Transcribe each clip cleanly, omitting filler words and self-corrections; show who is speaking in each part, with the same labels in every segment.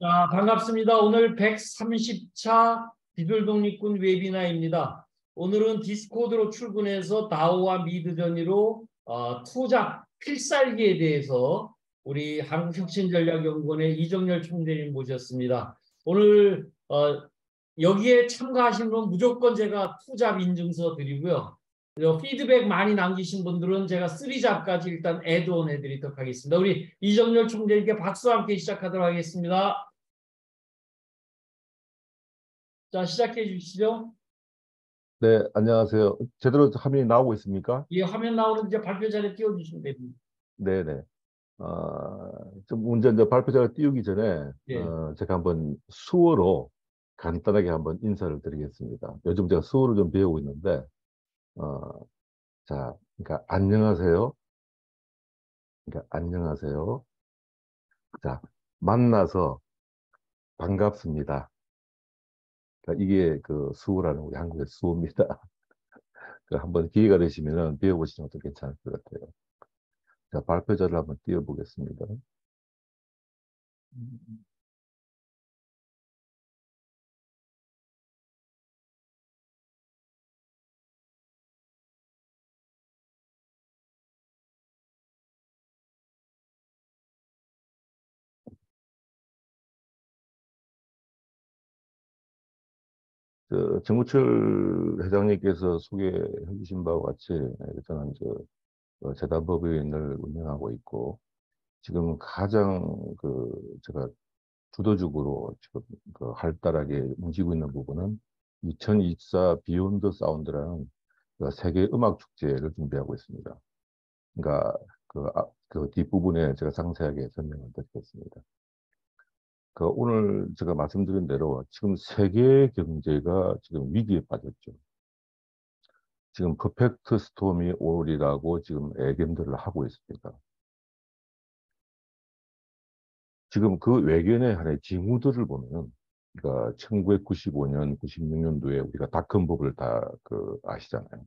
Speaker 1: 자, 반갑습니다. 오늘 130차 비둘독립군 웨비나입니다. 오늘은 디스코드로 출근해서 다오와 미드저니로 투잡 필살기에 대해서 우리 한국혁신전략연구원의 이정열 총재님 모셨습니다. 오늘 여기에 참가하신 분 무조건 제가 투잡 인증서 드리고요. 피드백 많이 남기신 분들은 제가 3잡까지 일단 애드온 해드리도록 하겠습니다. 우리 이정열 총재님께 박수와 함께 시작하도록 하겠습니다. 자, 시작해 주시죠.
Speaker 2: 네, 안녕하세요. 제대로 화면이 나오고 있습니까?
Speaker 1: 이 화면 나오는 이제 발표 자료 띄워주시면 됩니다.
Speaker 2: 네네. 좀 먼저 이제 발표자를 띄우기 전에,
Speaker 1: 예.
Speaker 2: 제가 한번 수어로 간단하게 한번 인사를 드리겠습니다. 요즘 제가 수어를 좀 배우고 있는데, 어, 자, 그러니까 안녕하세요. 그러니까 안녕하세요. 자, 만나서 반갑습니다. 그러니까 이게 그 수어라는 우리 한국의 수어입니다. 한번 기회가 되시면 배워보시는 것도 괜찮을 것 같아요. 자, 발표자를 한번 띄워보겠습니다. 정우철 회장님께서 소개해 주신 바와 같이 저는 재단법인을 운영하고 있고 지금 가장 제가 주도적으로 지금 활달하게 움직이고 있는 부분은 2024 비욘드 사운드라는 세계 음악 축제를 준비하고 있습니다. 그러니까 그 뒷부분에 제가 상세하게 설명을 드리겠습니다. 오늘 제가 말씀드린 대로 지금 세계 경제가 지금 위기에 빠졌죠. 지금 퍼펙트 스톰이 오리라고 지금 애견들을 하고 있습니다. 지금 그 외견의 하나의 징후들을 보면, 그러니까 1995년, 96년도에 우리가 닷컴버블을 다 아시잖아요.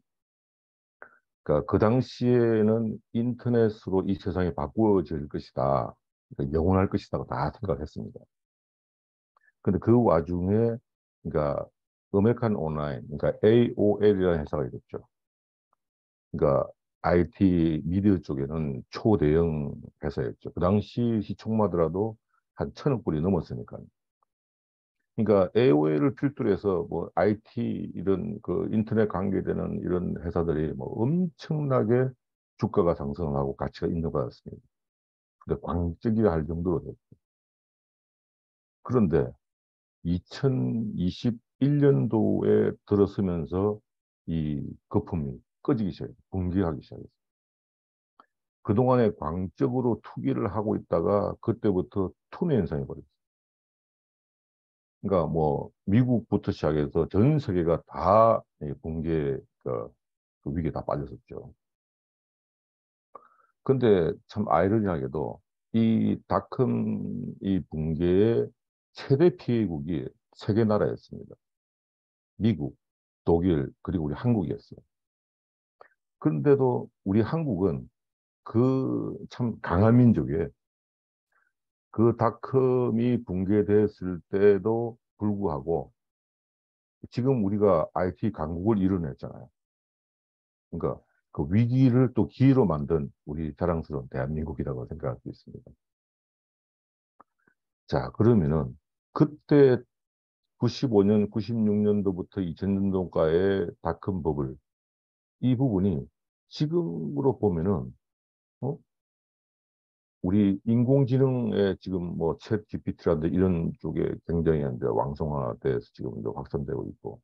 Speaker 2: 그러니까 그 당시에는 인터넷으로 이 세상이 바꾸어질 것이다, 그러니까 영원할 것이다 다 생각했습니다. 근데 그 와중에, 그러니까 어메리칸 온라인, 그러니까 AOL이라는 회사가 있었죠. 그러니까 IT 미디어 쪽에는 초대형 회사였죠. 그 당시 시총마더라도 한 1,000억 불이 넘었으니까요. 그러니까 AOL을 필두로 해서 뭐 IT 이런 인터넷 관계되는 이런 회사들이 뭐 엄청나게 주가가 상승하고 가치가 인정받았습니다. 근데 광적이 할 정도로 됐죠. 그런데 2021년도에 들어서면서 이 거품이 꺼지기 시작했어요. 붕괴하기 시작했어요. 그동안에 광적으로 투기를 하고 있다가 그때부터 투매 현상이 벌어졌어요. 그러니까 뭐 미국부터 시작해서 전 세계가 다 붕괴 그 위기에 다 빠졌었죠. 근데 참 아이러니하게도 이 닷컴 이 붕괴의 최대 피해국이 세 개 나라였습니다. 미국, 독일, 그리고 우리 한국이었어요. 그런데도 우리 한국은 그 참 강한 민족에 그 닷컴이 붕괴됐을 때도 불구하고 지금 우리가 IT 강국을 이뤄냈잖아요. 그러니까 그 위기를 또 기회로 만든 우리 자랑스러운 대한민국이라고 생각할 수 있습니다. 자, 그러면은 그때 95년, 96년도부터 2000년도가의 닷컴 버블 이 부분이 지금으로 보면은 우리 인공지능의 지금 뭐 챗 GPT라든지 이런 쪽에 굉장히 이제 왕성화돼서 지금 이제 확산되고 있고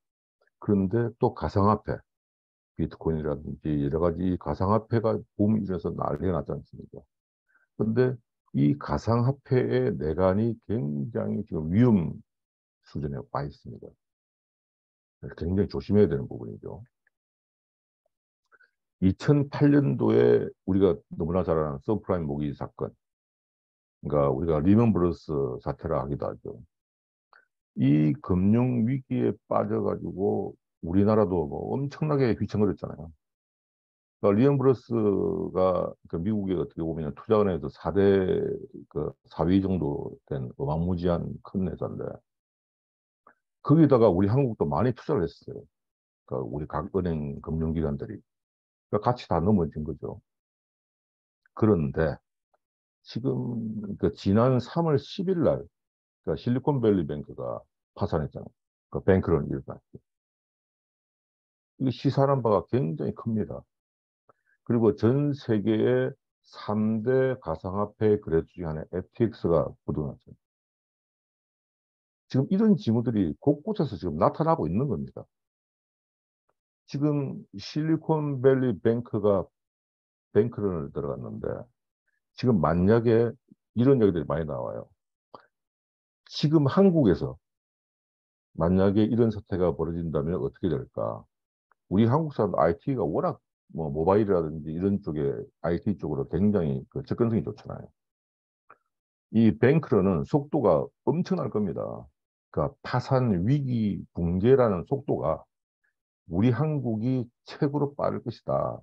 Speaker 2: 그런데 또 가상화폐 비트코인이라든지 여러 가지 가상화폐가 붐이 일어나서 난리가 났지 않습니까? 그런데 이 가상화폐의 내관이 굉장히 지금 위험 수준에 와 있습니다. 굉장히 조심해야 되는 부분이죠. 2008년도에 우리가 너무나 잘 아는 서브프라임 모기지 사건, 그러니까 우리가 리먼 브러스 사태라 하기도 하죠. 이 금융 위기에 빠져가지고 우리나라도 뭐 엄청나게 휘청거렸잖아요. 그러니까 리언 브러스가 그 미국의 어떻게 보면 투자은행에서 4대 그 4위 정도 된 어마무지한 큰 회사인데 거기다가 우리 한국도 많이 투자를 했어요. 그러니까 우리 각 은행 금융기관들이 그러니까 같이 다 넘어진 거죠. 그런데 지금 그 지난 3월 10일 날 그러니까 실리콘밸리 뱅크가 파산했잖아요. 그 뱅크런 일반. 이 시사하는 바가 굉장히 큽니다. 그리고 전 세계의 3대 가상화폐 거래소 중에 하나 FTX가 부도났어요. 지금 이런 징후들이 곳곳에서 지금 나타나고 있는 겁니다. 지금 실리콘밸리 뱅크가 뱅크런을 들어갔는데 지금 만약에 이런 얘기들이 많이 나와요. 지금 한국에서 만약에 이런 사태가 벌어진다면 어떻게 될까? 우리 한국 사람 IT가 워낙 뭐 모바일이라든지 이런 쪽에 IT 쪽으로 굉장히 그 접근성이 좋잖아요. 이 뱅크런은 속도가 엄청날 겁니다. 그러니까 파산 위기 붕괴라는 속도가 우리 한국이 최고로 빠를 것이다.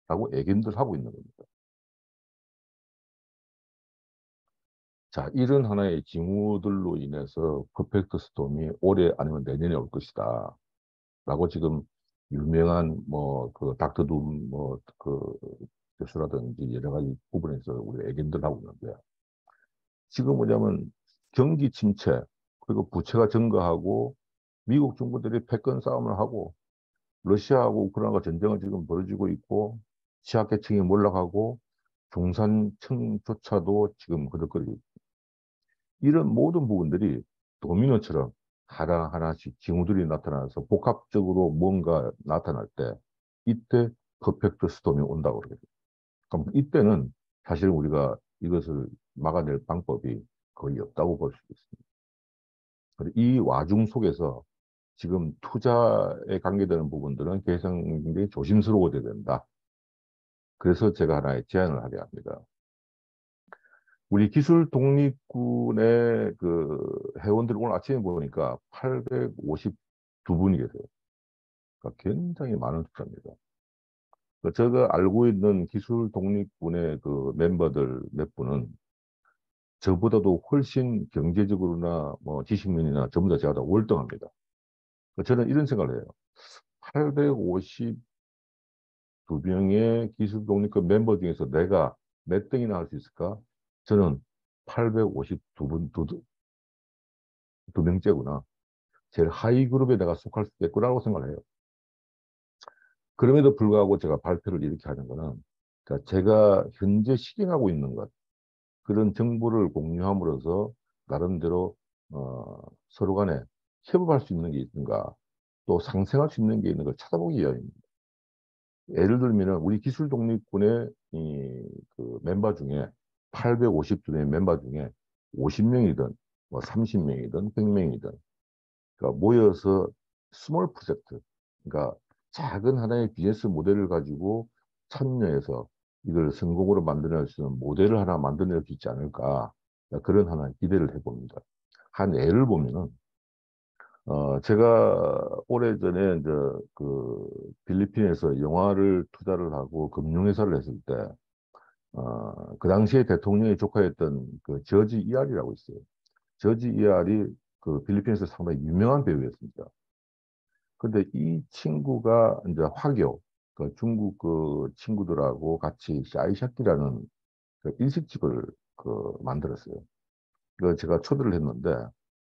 Speaker 2: 라고 예견들 하고 있는 겁니다. 자, 이런 하나의 징후들로 인해서 퍼펙트 스톰이 올해 아니면 내년에 올 것이다. 라고 지금 유명한 뭐 그 닥터 둠뭐그 교수라든지 여러 가지 부분에서 우리 예견들 하고 있는데 지금 뭐냐면 경기 침체 그리고 부채가 증가하고 미국 정부들이 패권 싸움을 하고 러시아하고 우크라이나가 전쟁을 지금 벌어지고 있고 취약계층이 몰락하고 중산층조차도 지금 그득거리고 있고 이런 모든 부분들이 도미노처럼 하나하나씩 징후들이 나타나서 복합적으로 뭔가 나타날 때 이때 퍼펙트 스톰이 온다고 그러거든요. 그럼 이때는 사실 우리가 이것을 막아낼 방법이 거의 없다고 볼 수 있습니다. 이 와중 속에서 지금 투자에 관계되는 부분들은 굉장히 조심스러워져야 된다. 그래서 제가 하나의 제안을 하려 합니다. 우리 기술 독립군의 그 회원들 오늘 아침에 보니까 852분이 계세요. 그러니까 굉장히 많은 숫자입니다. 제가 알고 있는 기술 독립군의 그 멤버들 몇 분은 저보다도 훨씬 경제적으로나 뭐 지식면이나 전부 다 제가 다 월등합니다. 저는 이런 생각을 해요. 852명의 기술 독립군 멤버 중에서 내가 몇 등이나 할 수 있을까? 저는 852분, 두 명째구나. 제일 하위 그룹에 내가 속할 수 있겠구나라고 생각을 해요. 그럼에도 불구하고 제가 발표를 이렇게 하는 거는 그러니까 제가 현재 실행하고 있는 것, 그런 정보를 공유함으로써 나름대로 서로 간에 협업할 수 있는 게 있는가, 또 상생할 수 있는 게 있는 걸 찾아보기 위함입니다. 예를 들면 우리 기술 독립군의 그 멤버 중에 852명의 멤버 중에 50명이든 뭐 30명이든 100명이든 그러니까 모여서 스몰 프로젝트, 그러니까 작은 하나의 비즈니스 모델을 가지고 참여해서 이걸 성공으로 만들어낼 수 있는 모델을 하나 만들어낼 수 있지 않을까 그런 하나 기대를 해봅니다. 한 예를 보면은 제가 오래전에 이제 그 필리핀에서 영화를 투자를 하고 금융회사를 했을 때 그 당시에 대통령의 조카였던 그 저지 이알이라고 있어요. 저지 이알이 그 필리핀에서 상당히 유명한 배우였습니다. 근데 이 친구가 이제 화교, 그 중국 그 친구들하고 같이 샤이샤키라는 그 일식집을 그 만들었어요. 그 제가 초대를 했는데,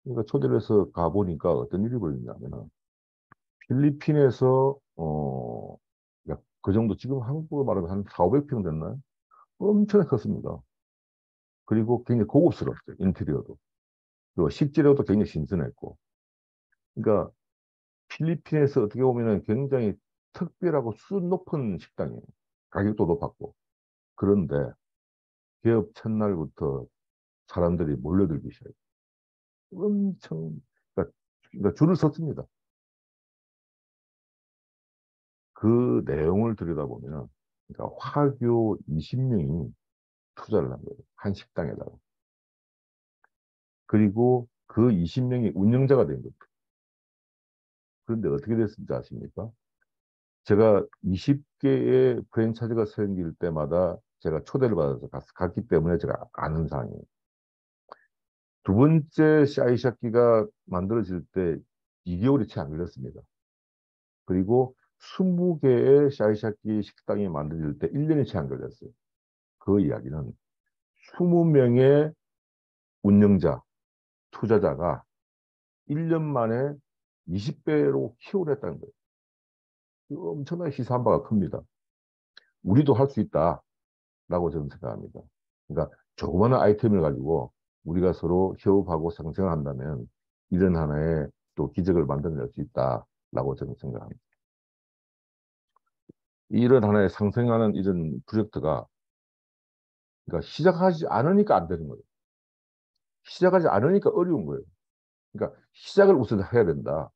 Speaker 2: 그러니까 초대를 해서 가보니까 어떤 일이 벌어졌냐면은, 필리핀에서, 그 정도, 지금 한국으로 말하면 한 4, 500평 됐나요? 엄청 컸습니다. 그리고 굉장히 고급스러웠어요, 인테리어도. 그리고 식재료도 굉장히 신선했고. 그러니까 필리핀에서 어떻게 보면은 굉장히 특별하고 수준 높은 식당이에요. 가격도 높았고. 그런데 개업 첫날부터 사람들이 몰려들기 시작해요. 엄청, 그러니까 줄을 섰습니다. 그 내용을 들여다보면은, 그러니까 화교 20명이 투자를 한 거예요. 한 식당에다가. 그리고 그 20명이 운영자가 된 거죠. 그런데 어떻게 됐는지 아십니까? 제가 20개의 프랜차이즈가 생길 때마다 제가 초대를 받아서 갔기 때문에 제가 아는 상황이에요. 두 번째 샤이샤키가 만들어질 때 2개월이 채 안 걸렸습니다. 그리고 20개의 샤이샤키 식당이 만들어질 때 1년이 채 안 걸렸어요. 그 이야기는 20명의 운영자, 투자자가 1년 만에 20배로 키워냈다는 거예요. 이거 엄청나게 시사한 바가 큽니다. 우리도 할 수 있다라고 저는 생각합니다. 그러니까 조그마한 아이템을 가지고 우리가 서로 협업하고 상생을 한다면 이런 하나의 또 기적을 만들어낼 수 있다라고 저는 생각합니다. 이런 하나의 상생하는 이런 프로젝트가 그러니까 시작하지 않으니까 안 되는 거예요. 시작하지 않으니까 어려운 거예요. 그러니까 시작을 우선 해야 된다.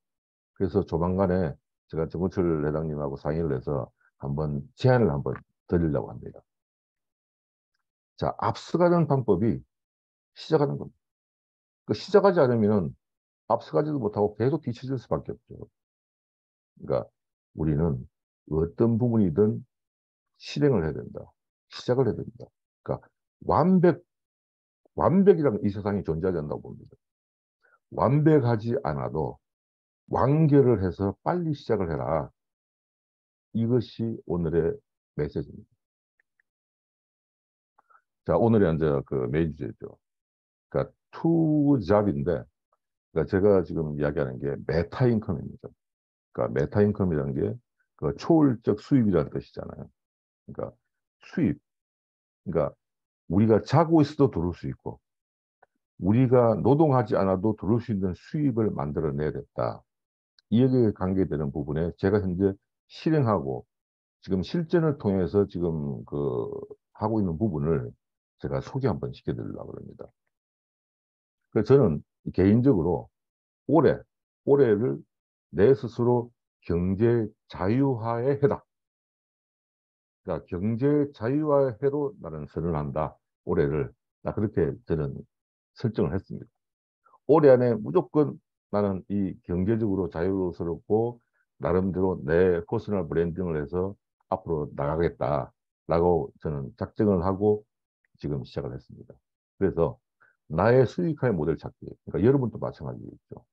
Speaker 2: 그래서 조만간에 제가 정우철 회장님하고 상의를 해서 한번 제안을 한번 드리려고 합니다. 자, 앞서가는 방법이 시작하는 겁니다. 그 시작하지 않으면 앞서가지도 못하고 계속 뒤처질 수밖에 없죠. 그러니까 우리는 어떤 부분이든 실행을 해야 된다. 시작을 해야 된다. 그러니까 완벽이라는 이 세상에 존재하지 않는다고 봅니다. 완벽하지 않아도 완결을 해서 빨리 시작을 해라. 이것이 오늘의 메시지입니다. 자, 오늘의 이제 그 메인 주제죠. 그러니까 투잡인데, 그러니까 제가 지금 이야기하는 게 메타인컴입니다. 그러니까 메타인컴이라는 게 그 초월적 수입이라는 뜻이잖아요. 그러니까 수입. 그러니까 우리가 자고 있어도 들어올 수 있고, 우리가 노동하지 않아도 들어올 수 있는 수입을 만들어내야겠다. 이에 관계되는 부분에 제가 현재 실행하고 지금 실전을 통해서 지금 그 하고 있는 부분을 제가 소개 한번 시켜드리려고 합니다. 그래서 저는 개인적으로 올해, 올해를 내 스스로 경제 자유화의 해다. 그러니까 경제 자유화의 해로 나는 선언한다. 올해를. 나 그렇게 저는 설정을 했습니다. 올해 안에 무조건 나는 이 경제적으로 자유스럽고 나름대로 내 퍼스널 브랜딩을 해서 앞으로 나가겠다라고 저는 작정을 하고 지금 시작을 했습니다. 그래서 나의 수익화의 모델 찾기. 그러니까 여러분도 마찬가지겠죠.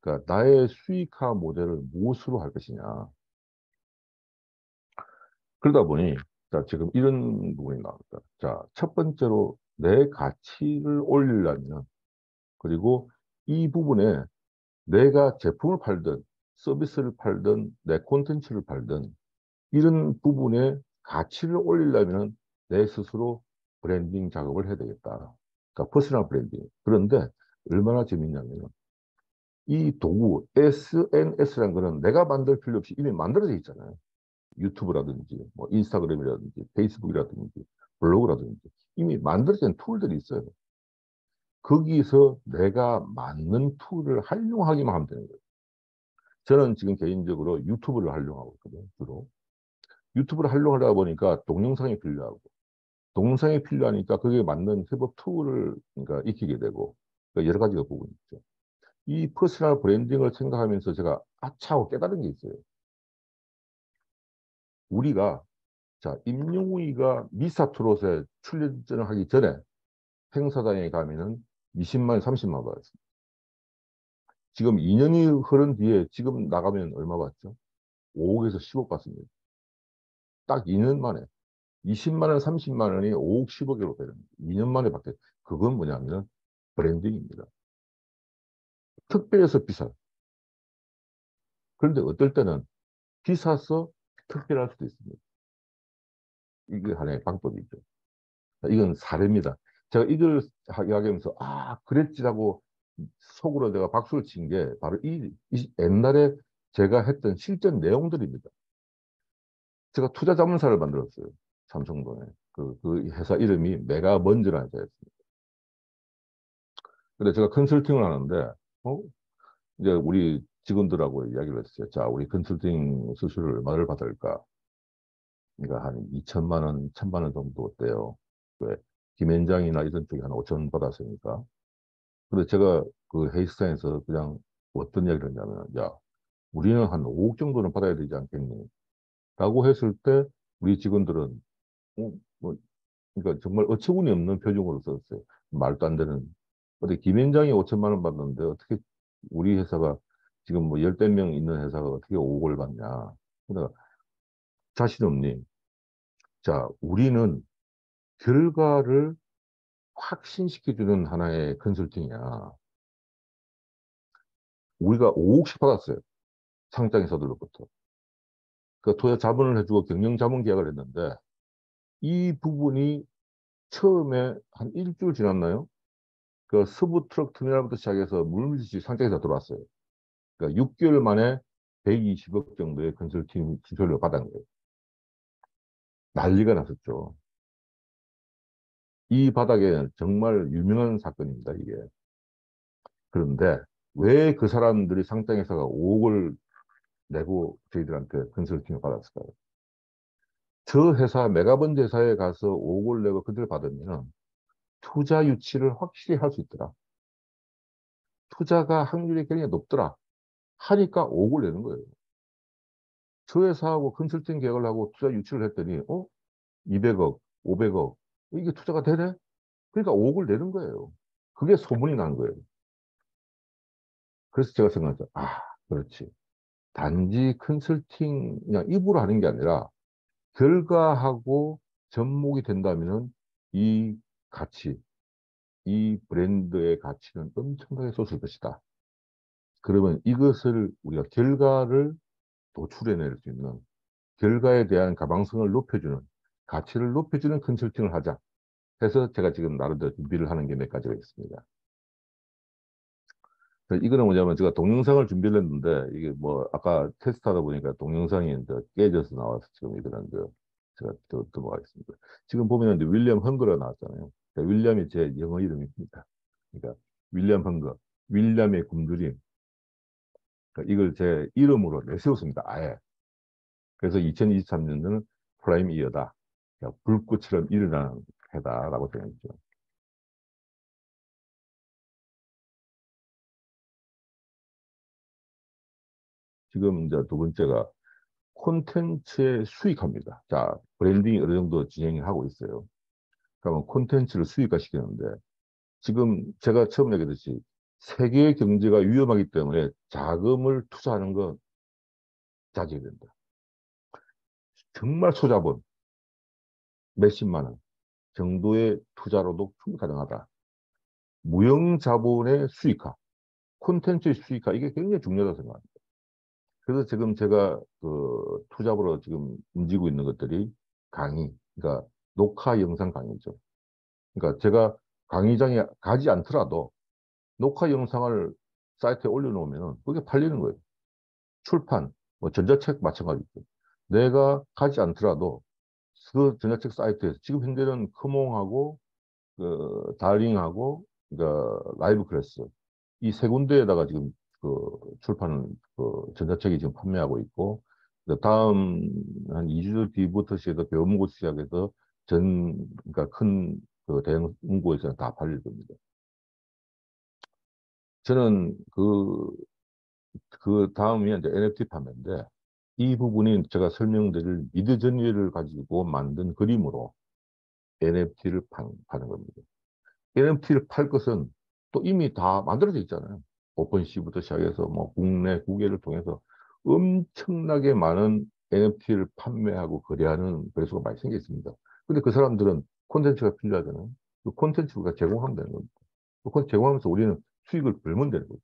Speaker 2: 그러니까 나의 수익화 모델을 무엇으로 할 것이냐. 그러다 보니 자, 지금 이런 부분이 나옵니다. 자, 첫 번째로 내 가치를 올리려면 그리고 이 부분에 내가 제품을 팔든 서비스를 팔든 내 콘텐츠를 팔든 이런 부분에 가치를 올리려면 내 스스로 브랜딩 작업을 해야 되겠다. 그러니까 퍼스널 브랜딩. 그런데 얼마나 재밌냐면 이 도구 SNS라는 거는 내가 만들 필요 없이 이미 만들어져 있잖아요. 유튜브라든지 뭐 인스타그램이라든지 페이스북이라든지 블로그라든지 이미 만들어진 툴들이 있어요. 거기서 내가 맞는 툴을 활용하기만 하면 되는 거예요. 저는 지금 개인적으로 유튜브를 활용하고 있거든요, 주로. 유튜브를 활용하다 보니까 동영상이 필요하고, 동영상이 필요하니까 거기에 맞는 협업 툴을 그러니까 익히게 되고, 그러니까 여러 가지가 부분이 있죠. 이 퍼스널 브랜딩을 생각하면서 제가 아차 하고 깨달은 게 있어요. 우리가, 자, 임영웅이가 미스터트롯에 출연을 하기 전에 행사장에 가면은 20만, 30만 받았습니다. 지금 2년이 흐른 뒤에 지금 나가면 얼마 받죠? 5억에서 10억 받습니다. 딱 2년 만에. 20만 원, 30만 원이 5억, 10억으로 되는 2년 만에 바뀌어요. 그건 뭐냐면 브랜딩입니다. 특별해서 비싸요. 그런데 어떨 때는 비싸서 특별할 수도 있습니다. 이게 하나의 방법이죠. 이건 사례입니다. 제가 이걸 이야기하면서 그랬지라고 속으로 내가 박수를 친 게 바로 이 옛날에 제가 했던 실전 내용들입니다. 제가 투자 자문사를 만들었어요. 삼성동에. 그 회사 이름이 메가먼즈라는 회사였습니다. 근데 제가 컨설팅을 하는데, 이제 우리 직원들하고 이야기를 했어요. 자, 우리 컨설팅 수수료를 얼마를 받을까? 그러니까 한 2천만 원, 1천만 원 정도 어때요? 왜? 김현장이나 이런 쪽에 한 5천 원 받았으니까. 근데 제가 그 회의스타에서 그냥 어떤 이야기를 했냐면, 야, 우리는 한 5억 정도는 받아야 되지 않겠니? 라고 했을 때 우리 직원들은 뭐 그러니까 정말 어처구니 없는 표정으로 썼어요. 말도 안 되는. 어떻게 김현장이 5천만 원 받는데 어떻게 우리 회사가 지금 뭐 열댓 명 있는 회사가 어떻게 5억을 받냐. 그러니까 자신 없니? 자, 우리는 결과를 확신시켜주는 하나의 컨설팅이야. 우리가 5억씩 받았어요. 상장에서들로부터. 그 투자 자본을 해주고 경영 자본 계약을 했는데 이 부분이 처음에 한 일주일 지났나요? 그 서부 트럭 터미널부터 시작해서 물밀듯이 상장에서 들어왔어요. 그러니까 6개월 만에 120억 정도의 컨설팅 기술을 받은 거예요. 난리가 났었죠. 이 바닥에 정말 유명한 사건입니다, 이게. 그런데 왜 그 사람들이 상장회사가 5억을 내고 저희들한테 컨설팅을 받았을까요? 저 회사, 메가번드 회사에 가서 5억을 내고 그들 받으면 투자 유치를 확실히 할 수 있더라. 투자가 확률이 굉장히 높더라. 하니까 5억을 내는 거예요. 저 회사하고 컨설팅 계약을 하고 투자 유치를 했더니, 200억, 500억, 이게 투자가 되네? 그러니까 5억을 내는 거예요. 그게 소문이 난 거예요. 그래서 제가 생각했죠. 아, 그렇지. 단지 컨설팅 그냥 입으로 하는 게 아니라 결과하고 접목이 된다면은 이 가치, 이 브랜드의 가치는 엄청나게 솟을 것이다. 그러면 이것을 우리가 결과를 도출해낼 수 있는 결과에 대한 가망성을 높여주는 가치를 높여주는 컨설팅을 하자 해서 제가 지금 나름대로 준비를 하는 게 몇 가지가 있습니다. 이거는 뭐냐면 제가 동영상을 준비를 했는데 이게 뭐 아까 테스트하다 보니까 동영상이 이제 깨져서 나와서 지금 이거는 이제 제가 또 넘어가겠습니다. 지금 보면 이제 윌리엄 헝거가 나왔잖아요. 그러니까 윌리엄이 제 영어 이름입니다. 그러니까 윌리엄 헝거, 윌리엄의 굶주림. 그러니까 이걸 제 이름으로 내세웠습니다. 아예. 그래서 2023년도는 프라임 이어다. 그러니까 불꽃처럼 일어나는 해다라고 정했죠. 지금 이제 두 번째가 콘텐츠의 수익화입니다. 자, 브랜딩이 어느 정도 진행을 하고 있어요. 그러면 콘텐츠를 수익화시키는데 지금 제가 처음 얘기했듯이 세계 경제가 위험하기 때문에 자금을 투자하는 건 자제해야 된다. 정말 소자본 몇십만 원 정도의 투자로도 충분히 가능하다. 무형자본의 수익화, 콘텐츠의 수익화 이게 굉장히 중요하다고 생각합니다. 그래서 지금 제가 그 투잡으로 지금 움직이고 있는 것들이 강의, 그러니까 녹화 영상 강의죠. 그러니까 제가 강의장에 가지 않더라도 녹화 영상을 사이트에 올려놓으면 그게 팔리는 거예요. 출판, 뭐 전자책 마찬가지죠. 내가 가지 않더라도 그 전자책 사이트에서 지금 현재는 크몽하고 그 다링하고 그 라이브 클래스 이 세 군데에다가 지금 그 출판 그 전자책이 지금 판매하고 있고 다음 한 2주 뒤부터 시작해서 배워문고 시작해서 그러니까 큰 그 대형 문고에서는 다 팔릴 겁니다. 저는 그 다음이 이제 NFT 판매인데 이 부분이 제가 설명드릴 미드저니를 가지고 만든 그림으로 NFT를 파는 겁니다. NFT를 팔 것은 또 이미 다 만들어져 있잖아요. 오픈시부터 시작해서 뭐 국내 국외를 통해서 엄청나게 많은 NFT를 판매하고 거래하는 거래소가 많이 생겨 있습니다. 근데 그 사람들은 콘텐츠가 필요하잖아요. 그 콘텐츠가 제공하면 되는 겁니다. 그 콘텐츠 제공하면서 우리는 수익을 벌면 되는 거죠.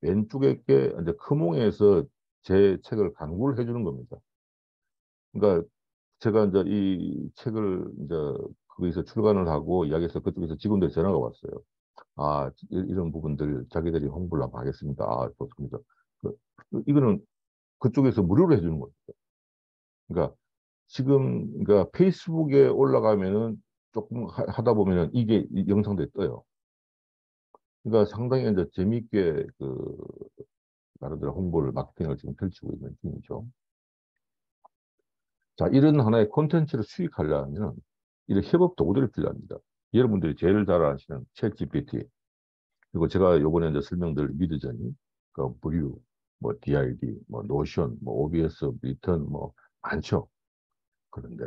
Speaker 2: 왼쪽에 게 이제 크몽에서 제 책을 광고를 해주는 겁니다. 그러니까 제가 이제 이 책을 이제 거기서 출간을 하고 이야기해서 그쪽에서 직원들 전화가 왔어요. 아, 이런 부분들 자기들이 홍보를 한번 하겠습니다. 아, 좋습니다. 이거는 그쪽에서 무료로 해주는 겁니다. 그러니까 지금 그러니까 페이스북에 올라가면은 조금 하다 보면은 이게 이 영상들이 떠요. 그러니까 상당히 이제 재미있게 그 나름대로 홍보를 마케팅을 지금 펼치고 있는 중이죠. 자, 이런 하나의 콘텐츠를 수익하려면 이런 협업 도구들이 필요합니다. 여러분들이 제일 잘 아시는 챗 GPT, 그리고 제가 요번에 이제 설명드릴 미드저니, 그 브류, 뭐 DID, 뭐 노션, 뭐 OBS, 리턴, 뭐 많죠. 그런데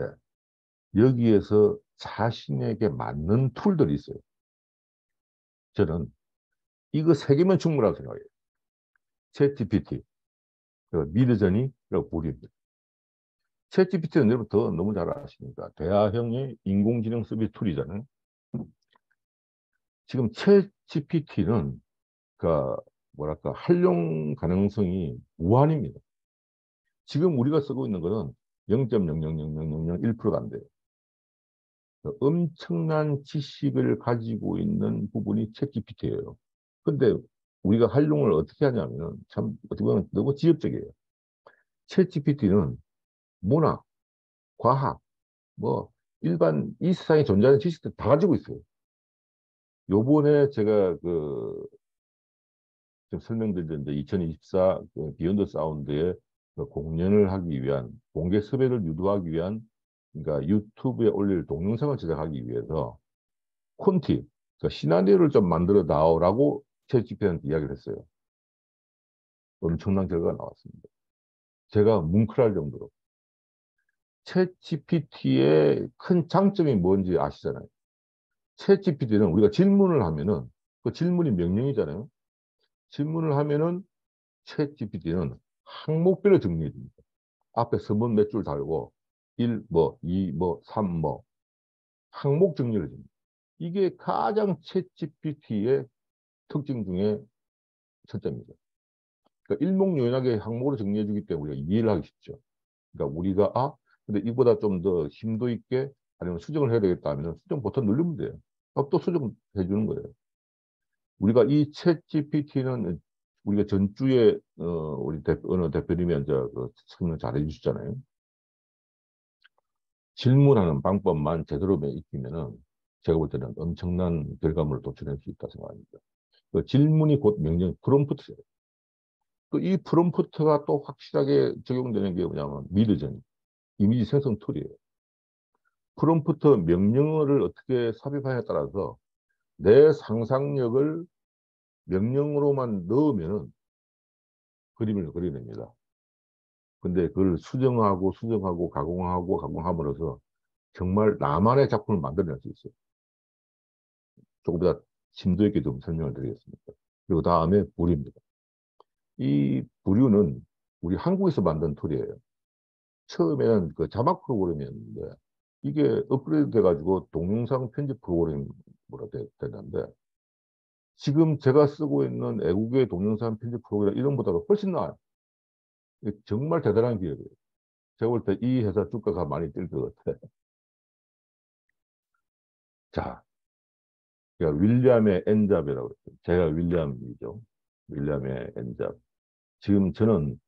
Speaker 2: 여기에서 자신에게 맞는 툴들이 있어요. 저는 이거 세 개면 충분하다고 생각해요. 챗GPT, 미드저니, 그리고 보리입니다. 챗GPT는 여러분부터 너무 잘 아시니까 대화형의 인공지능 서비스 툴이잖아요. 지금 챗GPT는 그 뭐랄까 활용 가능성이 무한입니다. 지금 우리가 쓰고 있는 거는 0.0000001%가 안 돼요. 엄청난 지식을 가지고 있는 부분이 챗GPT예요. 근데 우리가 활용을 어떻게 하냐면 참 어떻게 보면 너무 지엽적이에요. 챗GPT는 문학, 과학, 뭐 일반 이 세상에 존재하는 지식들 다 가지고 있어요. 요번에 제가 좀 설명드렸는데 2024 비욘드 사운드의 공연을 하기 위한 공개 섭외를 유도하기 위한 그러니까 유튜브에 올릴 동영상을 제작하기 위해서 콘티, 그러니까 시나리오를 좀 만들어 다오라고 챗GPT한테 이야기를 했어요. 엄청난 결과가 나왔습니다. 제가 뭉클할 정도로. 챗GPT의 큰 장점이 뭔지 아시잖아요. 챗GPT는 우리가 질문을 하면은 그 질문이 명령이잖아요. 질문을 하면은 챗GPT는 항목별로 정리해 줍니다. 앞에 서문 몇 줄 달고 1, 뭐, 2, 뭐, 3, 뭐 항목 정리를 해줍니다. 이게 가장 챗GPT의 특징 중에 첫째입니다. 그러니까 일목요연하게 항목으로 정리해 주기 때문에 우리가 이해를 하기 쉽죠. 그러니까 우리가 근데 이보다 좀 더 심도 있게 아니면 수정을 해야 되겠다 하면 수정 버튼 누르면 돼요. 또 수정해 주는 거예요. 우리가 이 챗 GPT는 우리가 전주에 우리 어느 대표님이 이제 설명 잘 해주셨잖아요. 질문하는 방법만 제대로 익히면은 제가 볼 때는 엄청난 결과물을 도출할 수 있다 생각합니다. 그 질문이 곧 명령 프롬프트예요. 이 프롬프트가 또 확실하게 적용되는 게 뭐냐면 미드저니, 이미지 생성 툴이에요. 프롬프트 명령어를 어떻게 삽입하냐에 따라서 내 상상력을 명령으로만 넣으면 그림을 그려냅니다. 근데 그걸 수정하고 가공함으로써 정말 나만의 작품을 만들어낼 수 있어요. 조금 더 심도 있게 좀 설명을 드리겠습니다. 그리고 다음에 부류입니다. 이 부류는 우리 한국에서 만든 툴이에요. 처음에는 그 자막 프로그램이었는데 이게 업그레이드 돼가지고 동영상 편집 프로그램으로 됐는데 지금 제가 쓰고 있는 애국의 동영상 편집 프로그램 이런보다도 훨씬 나아요. 정말 대단한 기업이에요. 제가 볼 때 이 회사 주가가 많이 뛸 것 같아요. 자, 그러니까 윌리엄의 엔잡이라고 그랬어요. 제가 윌리엄이죠. 윌리엄의 엔잡. 지금 저는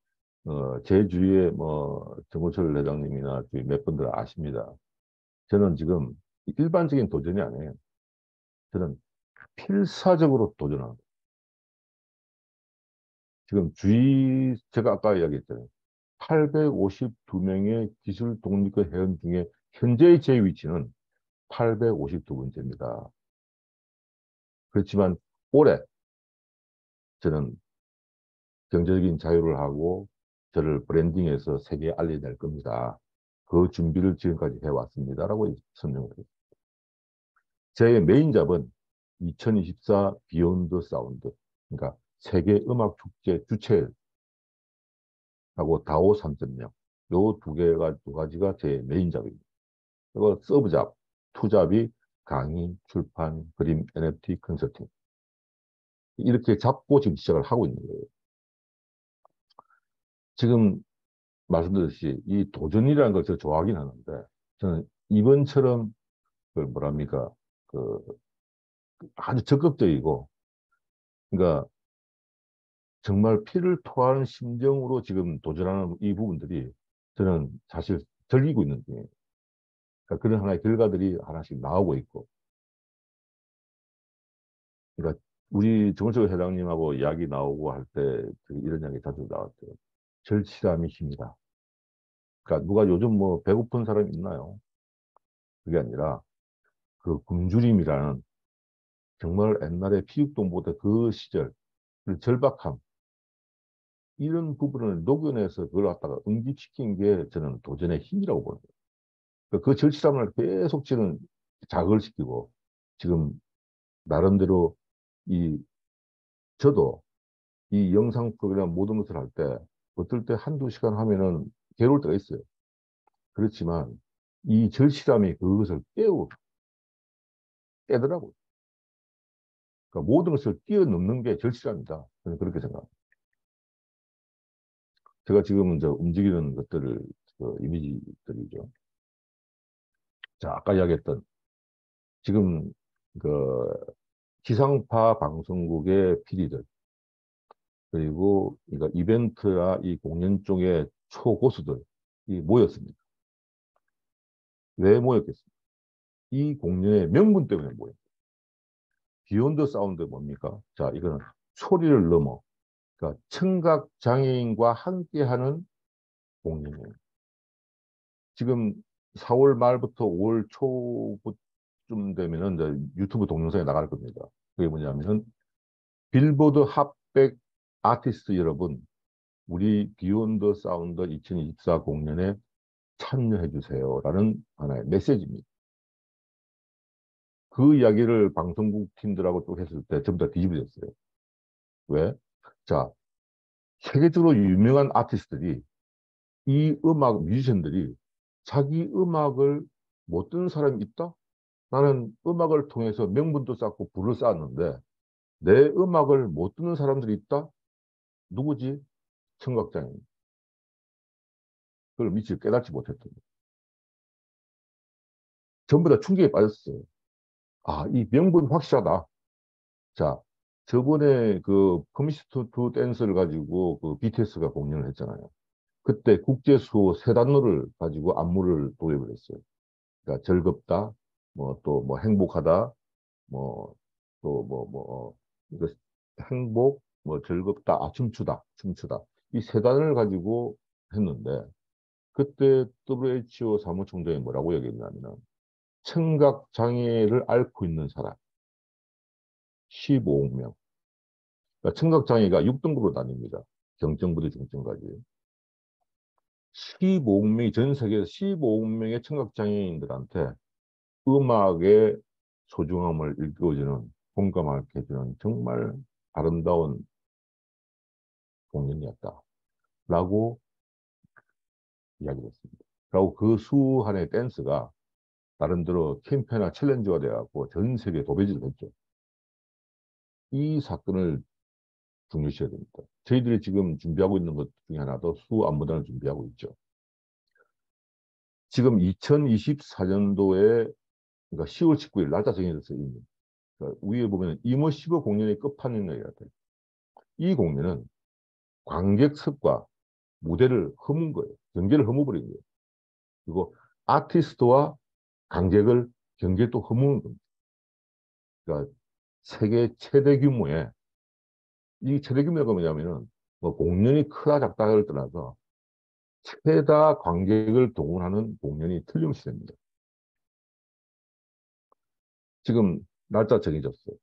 Speaker 2: 제 주위에 뭐 정호철 회장님이나 주위 몇 분들 아십니다. 저는 지금 일반적인 도전이 아니에요. 저는 필사적으로 도전하는 거예요. 지금 제가 아까 이야기했잖아요. 852명의 기술 독립군 회원 중에 현재의 제 위치는 852번째입니다. 그렇지만 올해 저는 경제적인 자유를 하고 저를 브랜딩해서 세계에 알려낼 겁니다. 그 준비를 지금까지 해왔습니다라고 설명을 해요. 제 메인 잡은 2024 비욘드 사운드, 그러니까 세계 음악 축제 주최하고 다오 3.0, 요 두 가지가 제 메인 잡입니다. 그리고 서브 잡, 투잡이 강의, 출판, 그림, NFT, 컨설팅. 이렇게 잡고 지금 시작을 하고 있는 거예요. 지금 말씀드렸듯이 이 도전이라는 걸 저 좋아하긴 하는데 저는 이번처럼 그 뭐랍니까 그 아주 적극적이고 그러니까 정말 피를 토하는 심정으로 지금 도전하는 이 부분들이 저는 사실 즐기고 있는 중이에요. 그러니까 그런 하나의 결과들이 하나씩 나오고 있고 그러니까 우리 정은석 회장님하고 이야기 나오고 할 때 이런 이야기 자주 나왔대요. 절실함이 힘이다. 그러니까 누가 요즘 뭐 배고픈 사람 있나요? 그게 아니라 그 굶주림이라는 정말 옛날에 피육동보다 그 시절, 그 절박함, 이런 부분을 녹여내서 그걸 갖다가 응집시킨 게 저는 도전의 힘이라고 보는 거예요. 그 절실함을 계속 지금 자극을 시키고 지금 나름대로 이 저도 이 영상 프로그램 모든 것을 할 때 어떨 때 한두 시간 하면은 괴로울 때가 있어요. 그렇지만 이 절실함이 그것을 깨더라고요. 그러니까 모든 것을 뛰어넘는 게 절실함이다. 저는 그렇게 생각합니다. 제가 지금 이제 움직이는 것들을 그 이미지들이죠. 자, 아까 이야기했던 지금 그 지상파 방송국의 PD들 그리고 이거 이벤트나 이 공연 쪽의 초고수들이 모였습니다. 왜 모였겠습니까? 이 공연의 명분 때문에 모였습니다. 비욘드 사운드 뭡니까? 자, 이거는 소리를 넘어. 그러니까 청각 장애인과 함께하는 공연이에요. 지금 4월 말부터 5월 초쯤 되면은 이제 유튜브 동영상에 나갈 겁니다. 그게 뭐냐면은 빌보드 핫100 아티스트 여러분, 우리 비욘드 사운드 2024 공연에 참여해 주세요라는 하나의 메시지입니다. 그 이야기를 방송국 팀들하고 또 했을 때 전부 다 뒤집어졌어요. 왜? 자, 세계적으로 유명한 아티스트들이 이 뮤지션들이 자기 음악을 못 듣는 사람이 있다? 나는 음악을 통해서 명분도 쌓고 부를 쌓았는데 내 음악을 못 듣는 사람들이 있다? 누구지? 청각장애인. 그걸 미처 깨닫지 못했던 거예요. 전부 다 충격에 빠졌어요. 아, 이 명분 확실하다. 자, 저번에 그 퍼미시트 투 댄스를 가지고 그 BTS가 공연을 했잖아요. 그때 국제수호 세 단어를 가지고 안무를 도입을 했어요. 그러니까 즐겁다, 뭐 또 뭐 행복하다, 뭐 또 이거 행복, 뭐 즐겁다, 춤추다. 이 세 단어를 가지고 했는데 그때 WHO 사무총장이 뭐라고 얘기했냐면은 청각 장애를 앓고 있는 사람 15억 명. 그러니까 청각 장애가 6등급으로 나뉩니다. 경증부터 중증까지. 15억 명이 전 세계에서 15억 명의 청각 장애인들한테 음악의 소중함을 일깨워주는 공감하게 해주는 정말 아름다운 공연이었다라고 이야기했습니다. 그리고 그 수한의 댄스가 나름대로 캠페인이나 챌린저가 돼갖고 전 세계에 도배지를 했죠. 이 사건을 중요시해야 됩니다. 저희들이 지금 준비하고 있는 것 중에 하나도 수 안무단을 준비하고 있죠. 지금 2024년도에 그러니까 10월 19일 날짜 정해졌어요. 이미. 그러니까 위에 보면 이머시브 공연의 끝판왕이라고 돼요. 이 공연은 관객석과 무대를 허문 거예요. 경계를 허무버린 거예요. 그리고 아티스트와 관객을 경계에 또 허무는 겁니다. 그러니까 세계 최대 규모의 이 최대 규모가 뭐냐면은 뭐 공연이 크다 작다를 떠나서 최다 관객을 동원하는 공연이 틀림없이 됩니다. 지금 날짜 정해졌어요.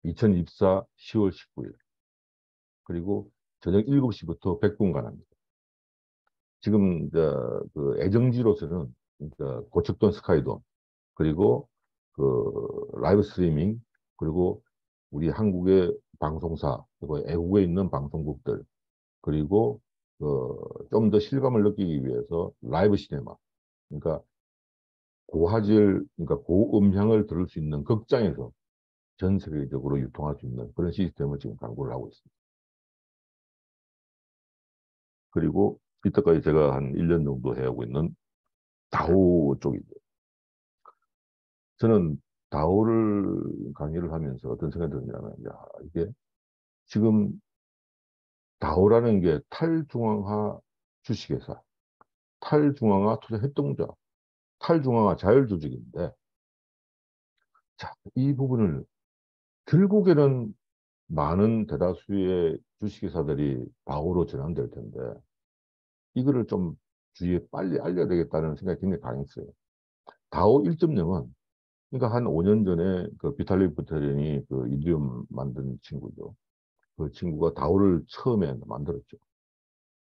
Speaker 2: 2024 10월 19일. 그리고 저녁 7시부터 100분간 합니다. 지금 그 애정지로서는 고척돈 스카이돔 그리고 그 라이브 스트리밍 그리고 우리 한국의 방송사 그리고 애국에 있는 방송국들 그리고 좀 더 실감을 느끼기 위해서 라이브 시네마 그러니까 고화질 그러니까 고음향을 들을 수 있는 극장에서 전 세계적으로 유통할 수 있는 그런 시스템을 지금 강구를 하고 있습니다. 그리고 이때까지 제가 한 1년 정도 해오고 있는 다오 쪽이죠. 저는 다오를 강의를 하면서 어떤 생각이 드냐면, 야, 이게 지금 다오라는 게 탈중앙화 주식회사, 탈중앙화 투자협동조합, 탈중앙화 자율조직인데, 자, 이 부분을 결국에는 많은 대다수의 주식회사들이 다오로 전환될 텐데, 이거를 좀 주위에 빨리 알려야 되겠다는 생각이 굉장히 강했어요. 다오 1.0은 그러니까 한 5년 전에 그 비탈리 부테린이 그 이디움 만든 친구죠. 그 친구가 다오를 처음에 만들었죠.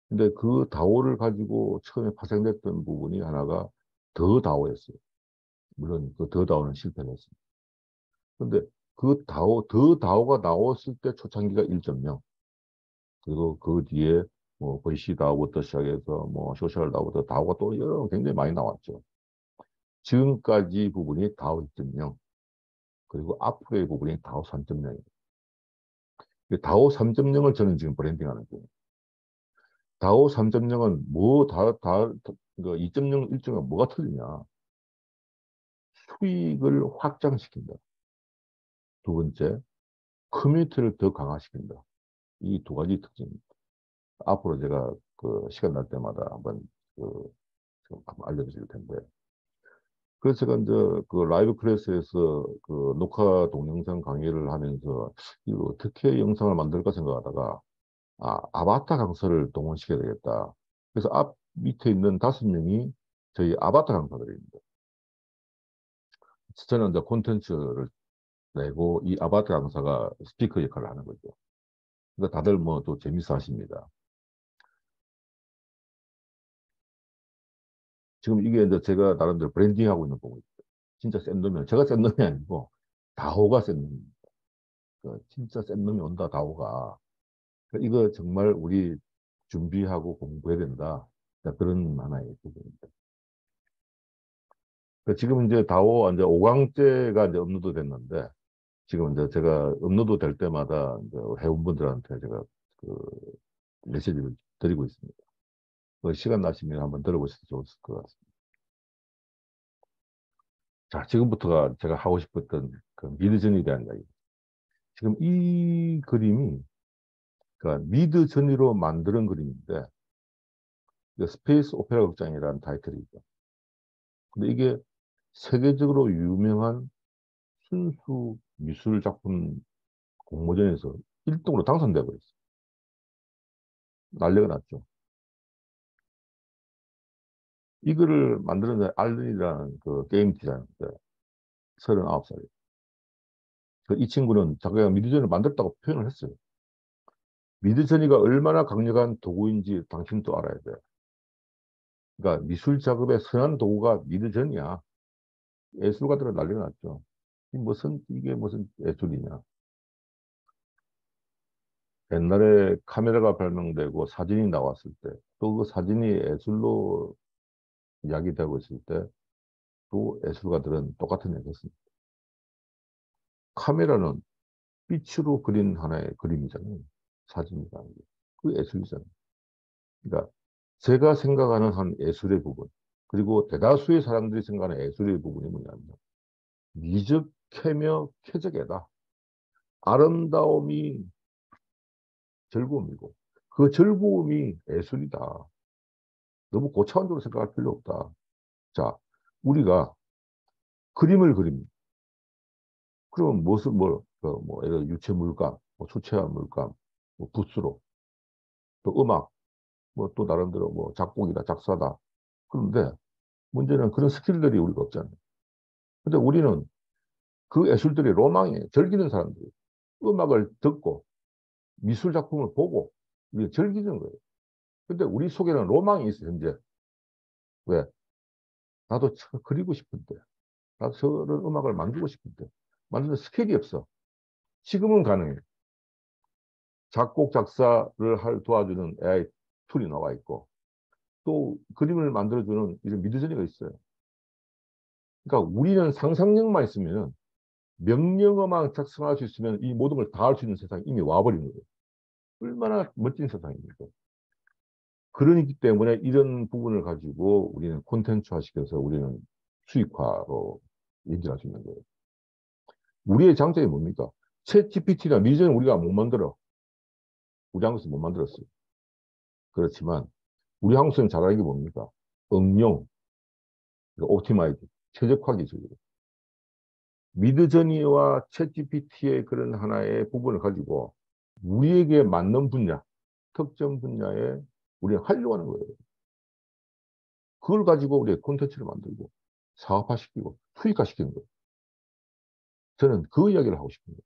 Speaker 2: 근데 그 다오를 가지고 처음에 파생됐던 부분이 하나가 더 다오였어요. 물론 그 더 다오는 실패를 했습니다. 근데 그 다오, 더 다오가 나왔을 때 초창기가 1.0, 그리고 그 뒤에 뭐 VC 다오부터 시작해서 뭐 소셜 다오부터 다오가 또 여러 굉장히 많이 나왔죠. 지금까지 부분이 다오 2.0, 그리고 앞으로의 부분이 다오 3.0이에요. 다오 3.0을 저는 지금 브랜딩하는 거예요. 다오 3.0은 그 2.0, 1.0은 뭐가 틀리냐? 수익을 확장시킨다. 두 번째, 커뮤니티를 더 강화시킨다. 이 두 가지 특징입니다. 앞으로 제가 그 시간 날 때마다 한번 그 한번 알려드릴 텐데. 그래서 제가 이제 그 라이브 클래스에서 그 녹화 동영상 강의를 하면서 이거 어떻게 영상을 만들까 생각하다가 아바타 강사를 동원시켜야 되겠다. 그래서 앞 밑에 있는 5명이 저희 아바타 강사들입니다. 저는 이제 콘텐츠를 내고 이 아바타 강사가 스피커 역할을 하는 거죠. 그러니까 다들 뭐 또 재밌어 하십니다. 지금 이게 이제 제가 나름대로 브랜딩하고 있는 거고, 진짜 센 놈이에요. 제가 센 놈이 아니고 다오가 센 놈입니다. 진짜 센 놈이 온다, 다오가. 이거 정말 우리 준비하고 공부해야 된다. 그런 하나의 부분입니다. 지금 이제 다오 이제 5강째가 이제 업로드 됐는데, 지금 이제 제가 업로드 될 때마다 이제 회원분들한테 제가 그 메시지를 드리고 있습니다. 시간 나시면 한번 들어보셔도 좋을 것 같습니다. 자, 지금부터가 제가 하고 싶었던 그 미드전에 대한 이야기. 지금 이 그림이 그러니까 미드전으로 만드는 그림인데, 스페이스 오페라 극장이라는 타이틀이죠. 근데 이게 세계적으로 유명한 순수 미술 작품 공모전에서 1등으로 당선돼 버렸어요. 난리가 났죠. 이거를 만드는 알른이라는 그 게임 디자이너인데 39살이에요. 이 친구는 자기가 미드전을 만들었다고 표현을 했어요. 미드저니가 얼마나 강력한 도구인지 당신도 알아야 돼. 그러니까 미술 작업의 선한 도구가 미드전이야. 예술가들은 난리가 났죠. 이게 무슨 예술이냐. 옛날에 카메라가 발명되고 사진이 나왔을 때, 또 그 사진이 예술로 이야기되고 있을 때, 또 예술가들은 똑같은 얘기를 했습니다. 카메라는 빛으로 그린 하나의 그림이잖아요. 사진이라는 게. 그 예술이잖아요. 그러니까 제가 생각하는 한 예술의 부분, 그리고 대다수의 사람들이 생각하는 예술의 부분이 뭐냐면 미적캐며 쾌적이다. 아름다움이 즐거움이고 그 즐거움이 예술이다. 너무 고차원적으로 생각할 필요 없다. 자, 우리가 그림을 그립니다. 그러면 무엇을 예를 들어 유체 물감, 뭐 수채화 물감, 뭐 붓으로, 또 음악, 뭐 또 나름대로 뭐 작곡이다, 작사다. 그런데 문제는 그런 스킬들이 우리가 없잖아요. 근데 우리는 그 예술들이 로망이에요. 즐기는 사람들이. 음악을 듣고 미술 작품을 보고 우리가 즐기는 거예요. 근데 우리 속에는 로망이 있어, 현재. 왜? 나도 그리고 싶은데. 나도 저런 음악을 만들고 싶은데. 만드는 스킬이 없어. 지금은 가능해. 작곡, 작사를 도와주는 AI 툴이 나와 있고, 또 그림을 만들어주는 이런 미드저니가 있어요. 그러니까 우리는 상상력만 있으면, 명령어만 작성할 수 있으면 이 모든 걸 다 할 수 있는 세상이 이미 와버린 거예요. 얼마나 멋진 세상입니까? 그러기 때문에 이런 부분을 가지고 우리는 콘텐츠화 시켜서 우리는 수익화로 연결할 수 있는 거예요. 우리의 장점이 뭡니까? 챗 GPT나 미전을 우리가 못 만들어. 우리 한국에서 못 만들었어요. 그렇지만 우리 한국에서는 잘하는 게 뭡니까? 응용, 옵티마이즈, 최적화 기술이에요. 미드저니와 챗 GPT의 그런 하나의 부분을 가지고 우리에게 맞는 분야, 특정 분야에 우리가 하려고 하는 거예요. 그걸 가지고 우리가 콘텐츠를 만들고 사업화시키고 수익화시키는 거예요. 저는 그 이야기를 하고 싶은 거예요.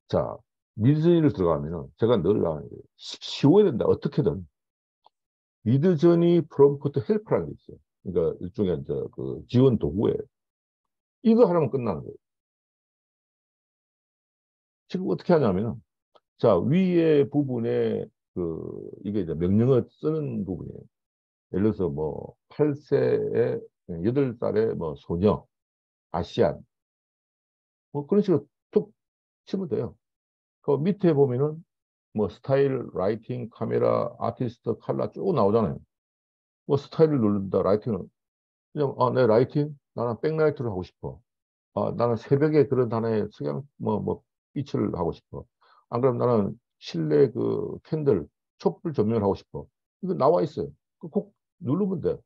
Speaker 2: 자, 미드저니를 들어가면은 제가 늘 나가는 거예요. 쉬워야 된다. 어떻게든. 미드저니 프롬프트 헬퍼라는 게 있어요. 그러니까 일종의 그 지원 도구예요. 이거 하나면 끝나는 거예요. 지금 어떻게 하냐면은 자, 위에 부분에 이게 이제 명령어 쓰는 부분이에요. 예를 들어서 뭐 8세에 8살의 뭐 소녀, 아시안 뭐 그런 식으로 툭 치면 돼요. 그 밑에 보면은 뭐 스타일, 라이팅, 카메라, 아티스트, 컬러 쭉 나오잖아요. 뭐 스타일을 누른다, 라이팅은 그냥 내 라이팅 나는 백라이트를 하고 싶어. 나는 새벽에 그런 단어에 석양 뭐 빛을 하고 싶어. 안 그러면 나는 실내 그 캔들 촛불 조명을 하고 싶어. 이거 나와 있어요. 꼭 누르면 돼.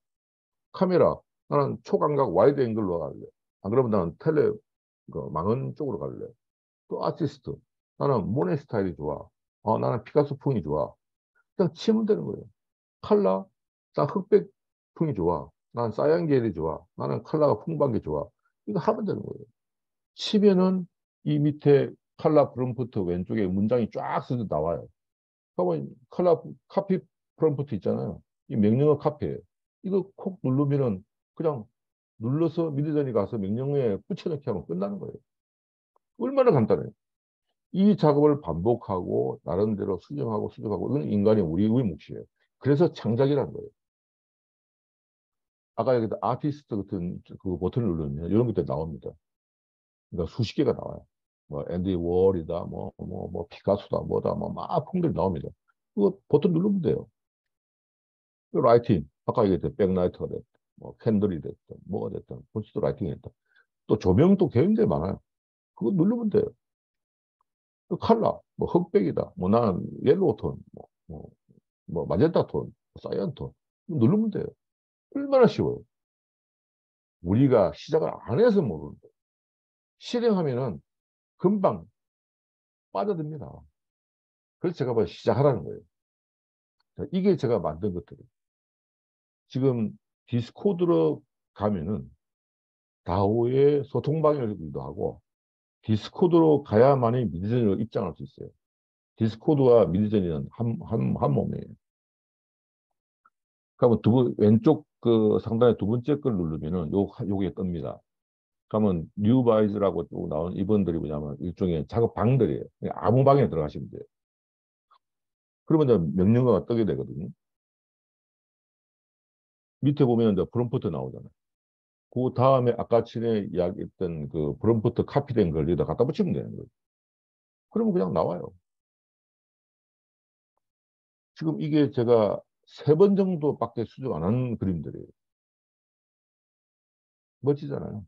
Speaker 2: 카메라 나는 초광각 와이드 앵글로 갈래. 안 그러면 나는 망원 쪽으로 갈래. 또 아티스트 나는 모네 스타일이 좋아. 나는 피카소 풍이 좋아. 그냥 치면 되는 거예요. 컬러 나 흑백풍이 좋아. 난 사양 계열이 좋아. 나는 컬러가 풍부한 게 좋아. 이거 하면 되는 거예요. 치면은 이 밑에 컬러 프롬프트 왼쪽에 문장이 쫙 쓰져 나와요. 그러면 컬러 카피 프롬프트 있잖아요. 이 명령어 카피예요. 이거 콕 누르면은 그냥 눌러서 미드전이 가서 명령어에 붙여넣기 하면 끝나는 거예요. 얼마나 간단해요. 이 작업을 반복하고 나름대로 수정하고 이건 인간의 우리의 몫이에요. 그래서 창작이라는 거예요. 아까 얘기했던 아티스트 같은 그 버튼을 누르면 이런 것들이 나옵니다. 그러니까 수십 개가 나와요. 뭐 앤디 워홀이다, 뭐 피카소다, 뭐다, 뭐 막 풍들이 나옵니다. 그거 버튼 누르면 돼요. 그 라이팅, 아까 얘기했던 백라이트가 됐든, 뭐 캔들이 됐든, 뭐가 됐든, 본치도 라이팅이 됐든. 또 조명도 굉장히 많아요. 그거 누르면 돼요. 그 컬러, 뭐 흑백이다, 뭐 나는 옐로우 톤, 뭐 마젠타 톤, 사이언 톤. 누르면 돼요. 얼마나 쉬워요. 우리가 시작을 안 해서 모르는 거예요. 실행하면은 금방 빠져듭니다. 그래서 제가 뭐 시작하라는 거예요. 이게 제가 만든 것들이에요. 지금 디스코드로 가면은 다오의 소통 방향이기도 하고 디스코드로 가야만이 미드저니로 입장할 수 있어요. 디스코드와 미드저니는 한 몸이에요. 그러면 왼쪽 그 상단에 두 번째 걸 누르면은 요게 뜹니다. 그러면 뉴바이즈라고 또 나온 이분들이 뭐냐면 일종의 작업방들이에요. 아무 방에 들어가시면 돼요. 그러면 이제 명령어가 뜨게 되거든요. 밑에 보면 이제 프롬프트 나오잖아요. 그 다음에 아까 전에 이야기했던 그 프롬프트 카피된 걸 여기다 갖다 붙이면 되는 거예요. 그러면 그냥 나와요. 지금 이게 제가 3번 정도밖에 수정 안 한 그림들이에요. 멋지잖아요.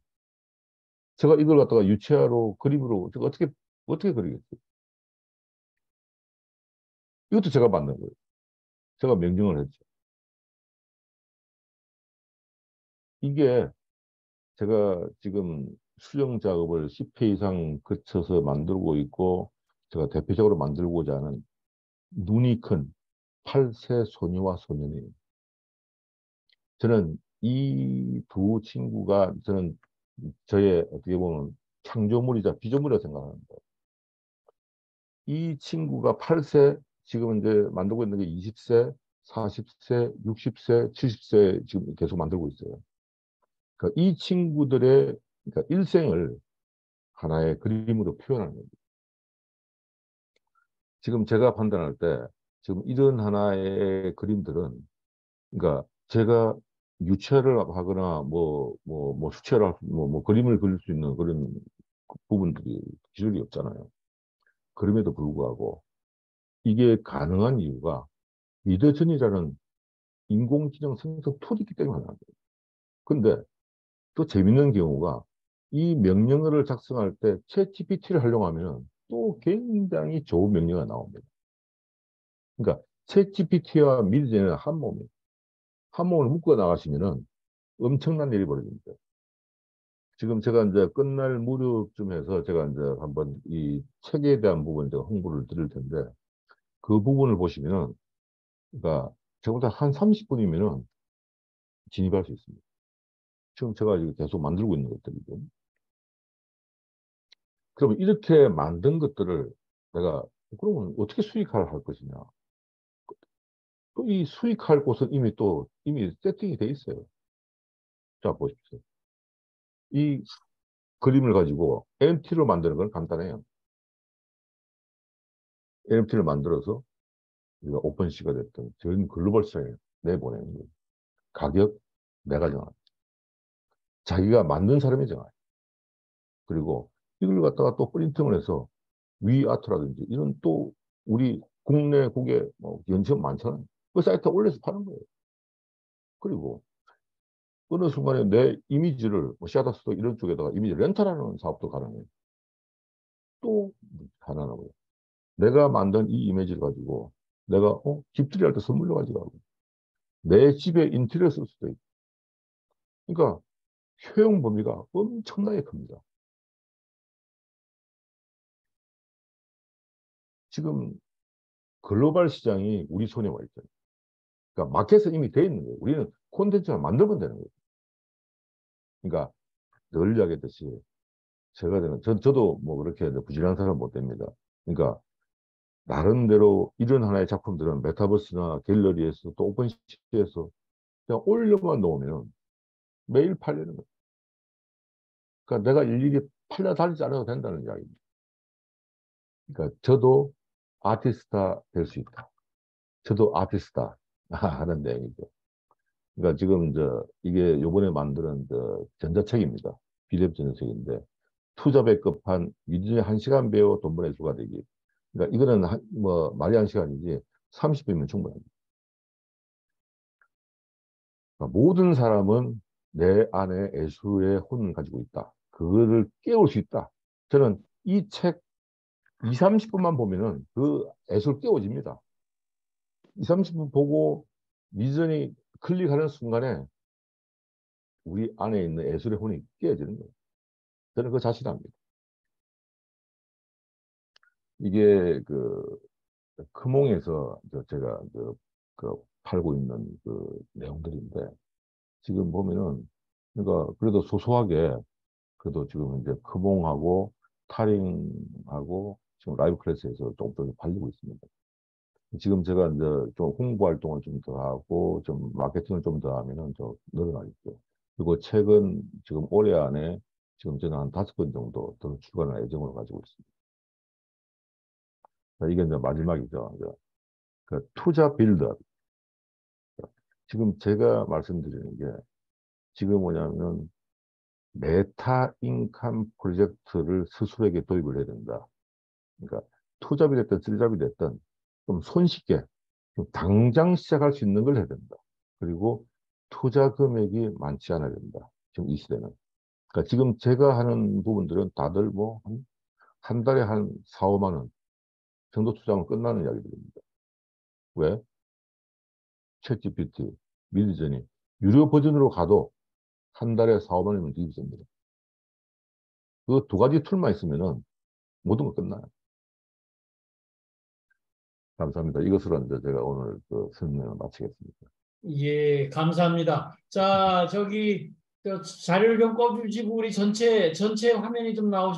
Speaker 2: 제가 이걸 갖다가 유체화로 그림으로 제가 어떻게 그리겠어요? 이것도 제가 만든 거예요. 제가 명령을 했죠. 이게 제가 지금 수정 작업을 10회 이상 거쳐서 만들고 있고 제가 대표적으로 만들고자 하는 눈이 큰 8세 소녀와 소년이에요. 저는 이 두 친구가 저는 저의 어떻게 보면 창조물이자 비조물이라고 생각합니다. 이 친구가 8세, 지금 이제 만들고 있는 게 20세, 40세, 60세, 70세 지금 계속 만들고 있어요. 그러니까 이 친구들의 그러니까 일생을 하나의 그림으로 표현하는 겁니다. 지금 제가 판단할 때 지금 이런 하나의 그림들은 그러니까 제가 유체를 하거나 뭐 수체를 뭐 그림을 그릴 수 있는 그런 부분들이 기술이 없잖아요. 그럼에도 불구하고 이게 가능한 이유가 미드전이라는 인공지능 생성 툴이 있기 때문에 가능한 거예요. 근데 또 재밌는 경우가 이 명령어를 작성할 때 챗GPT를 활용하면 또 굉장히 좋은 명령어가 나옵니다. 그러니까 챗GPT와 미드전이는 한 몸이에요. 한 몸을 묶어 나가시면은 엄청난 일이 벌어집니다. 지금 제가 이제 끝날 무렵쯤 해서 제가 이제 한번 이 책에 대한 부분 제가 홍보를 드릴 텐데 그 부분을 보시면은 그러니까 제가 한 30분이면은 진입할 수 있습니다. 지금 제가 지금 계속 만들고 있는 것들이죠. 그러면 이렇게 만든 것들을 내가 그러면 어떻게 수익화를 할 것이냐. 또 이 수익할 곳은 이미 세팅이 돼 있어요. 자, 보십시오. 이 그림을 가지고 MT로 만드는 건 간단해요. MT를 만들어서 우리가 오픈시가 됐든 전 글로벌 시장에 내보내는 거예요. 가격 내가 정하고 자기가 만든 사람이 정해요. 그리고 이걸 갖다가 또 프린팅을 해서 위아트라든지 이런 또 우리 국내국에 뭐 연체가 많잖아요. 그 사이트에 올려서 파는 거예요. 그리고 어느 순간에 내 이미지를 뭐 샤더스토 이런 쪽에다가 이미지 렌탈하는 사업도 가능해요. 또 하나 나고요. 내가 만든 이 이미지를 가지고 내가 집들이 할 때 선물로 가져가고 내 집에 인테리어 쓸 수도 있고. 그러니까 효용 범위가 엄청나게 큽니다. 지금 글로벌 시장이 우리 손에 와 있잖아요. 그러니까 마켓은 이미 돼 있는 거예요. 우리는 콘텐츠만 만들면 되는 거예요. 그러니까 늘 이야기했듯이 저도 뭐 그렇게 부지런한 사람 못 됩니다. 그러니까 나름대로 이런 하나의 작품들은 메타버스나 갤러리에서 또 오픈시에서 그냥 올려만 놓으면 매일 팔리는 거예요. 그러니까 내가 일일이 팔려 다니지 않아도 된다는 이야기입니다. 그러니까 저도 아티스트가 될 수 있다. 저도 아티스트다 하는 내용이죠. 그러니까 지금 이게 요번에 만드는 전자책입니다. PDF 전자책인데 투잡에 급한 이전에 1시간 배워 돈 버는 수가 되기. 그러니까 이거는 뭐 말이 1시간이지 30분이면 충분합니다. 그러니까 모든 사람은 내 안에 예술의 혼을 가지고 있다. 그거를 깨울 수 있다. 저는 이 책 2, 30분만 보면은 그 예술 깨워집니다. 2, 30분 보고 미전이 클릭하는 순간에 우리 안에 있는 예술의 혼이 깨어지는 거예요. 저는 그 자신합니다. 이게 크몽에서 제가 팔고 있는 그 내용들인데 지금 보면은 그러니까 그래도 소소하게 그래도 지금 이제 크몽하고 타링하고 지금 라이브 클래스에서 조금 더 팔리고 있습니다. 지금 제가 이제 좀 홍보 활동을 좀 더 하고 좀 마케팅을 좀 더 하면은 좀 늘어나겠죠. 그리고 책은 지금 올해 안에 지금 저는 한 5권 정도 더 출간할 예정으로 가지고 있습니다. 이게 이제 마지막이죠. 이제 그 투자 빌드업. 지금 제가 말씀드리는 게 지금 뭐냐면 메타 인컴 프로젝트를 스스로에게 도입을 해야 된다. 그러니까 투잡이 됐든 쓰잡이 됐든 좀 손쉽게 좀 당장 시작할 수 있는 걸 해야 된다. 그리고 투자 금액이 많지 않아야 된다. 지금 이 시대는. 그러니까 지금 제가 하는 부분들은 다들 뭐 한 달에 한 4, 5만 원 정도 투자하면 끝나는 이야기들입니다. 왜? 챗 GPT, 미드저니 유료 버전으로 가도 한 달에 4, 5만 원이면 되입이 됩니다. 그 두 가지 툴만 있으면은 모든 거 끝나요. 감사합니다. 이것으로 이제 제가 오늘 그 설명을 마치겠습니다.
Speaker 1: 예, 감사합니다. 자, 저 자료를 좀 꺼주시고 우리 전체 화면이 좀 나올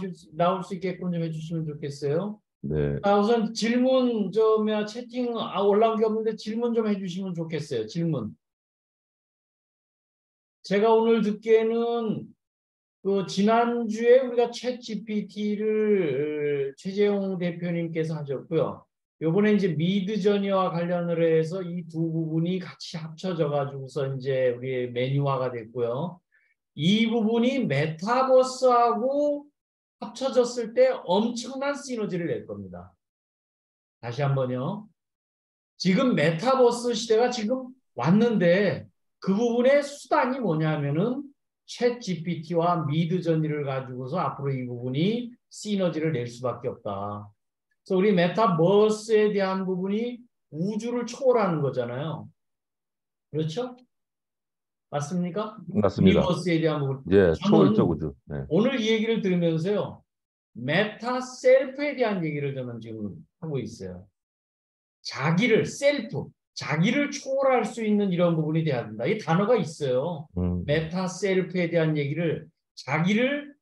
Speaker 1: 수 있게끔 좀 해주시면 좋겠어요.
Speaker 2: 네,
Speaker 1: 자, 우선 질문 채팅 올라온 게 없는데 질문 좀 해주시면 좋겠어요. 질문. 제가 오늘 듣기에는 그 지난주에 우리가 챗 GPT를 최재용 대표님께서 하셨고요. 요번에 이제 미드저니와 관련을 해서 이 두 부분이 같이 합쳐져 가지고서 이제 우리 메뉴화가 됐고요. 이 부분이 메타버스하고 합쳐졌을 때 엄청난 시너지를 낼 겁니다. 다시 한번요. 지금 메타버스 시대가 지금 왔는데 그 부분의 수단이 뭐냐면은 챗 GPT와 미드저니를 가지고서 앞으로 이 부분이 시너지를 낼 수밖에 없다. 그래서 우리 메타버스에 대한 부분이 우주를 초월하는 거잖아요. 그렇죠? 맞습니까?
Speaker 2: 맞습니다.
Speaker 1: 유니버스에 대한 부분.
Speaker 2: 예, 초월적
Speaker 1: 저는
Speaker 2: 우주. 네.
Speaker 1: 오늘 이 얘기를 들으면서요. 메타 셀프에 대한 얘기를 저는 지금 하고 있어요. 자기를 초월할 수 있는 이런 부분이 돼야 된다. 이 단어가 있어요.
Speaker 2: 음,
Speaker 1: 메타 셀프에 대한 얘기를 자기를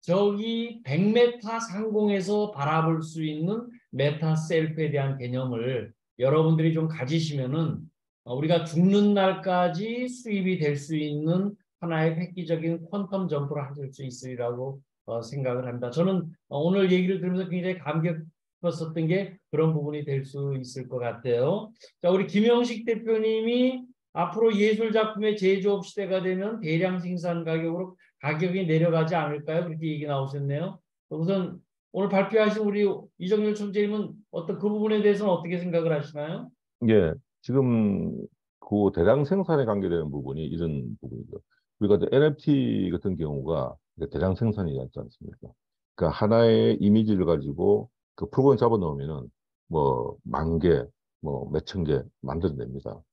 Speaker 1: 저기 100m 상공에서 바라볼 수 있는 메타 셀프에 대한 개념을 여러분들이 좀 가지시면은 우리가 죽는 날까지 수입이 될 수 있는 하나의 획기적인 퀀텀 점프를 하실 수 있으리라고 생각을 합니다. 저는 오늘 얘기를 들으면서 굉장히 감격했었던 게 그런 부분이 될 수 있을 것 같아요. 자, 우리 김영식 대표님이 앞으로 예술 작품의 제조업 시대가 되면 대량 생산 가격으로 가격이 내려가지 않을까요? 그렇게 얘기 나오셨네요. 우선 오늘 발표하신 우리 이정열 총재님은 어떤 그 부분에 대해서는 어떻게 생각을 하시나요?
Speaker 2: 예, 지금 그 대량 생산에 관계되는 부분이 이런 부분이죠. 우리가 이제 NFT 같은 경우가 이제 대량 생산이 있지 않습니까? 그러니까 하나의 이미지를 가지고 그 프로그램 잡아 넣으면은 뭐 만 개, 뭐 몇천 개 만들어냅니다.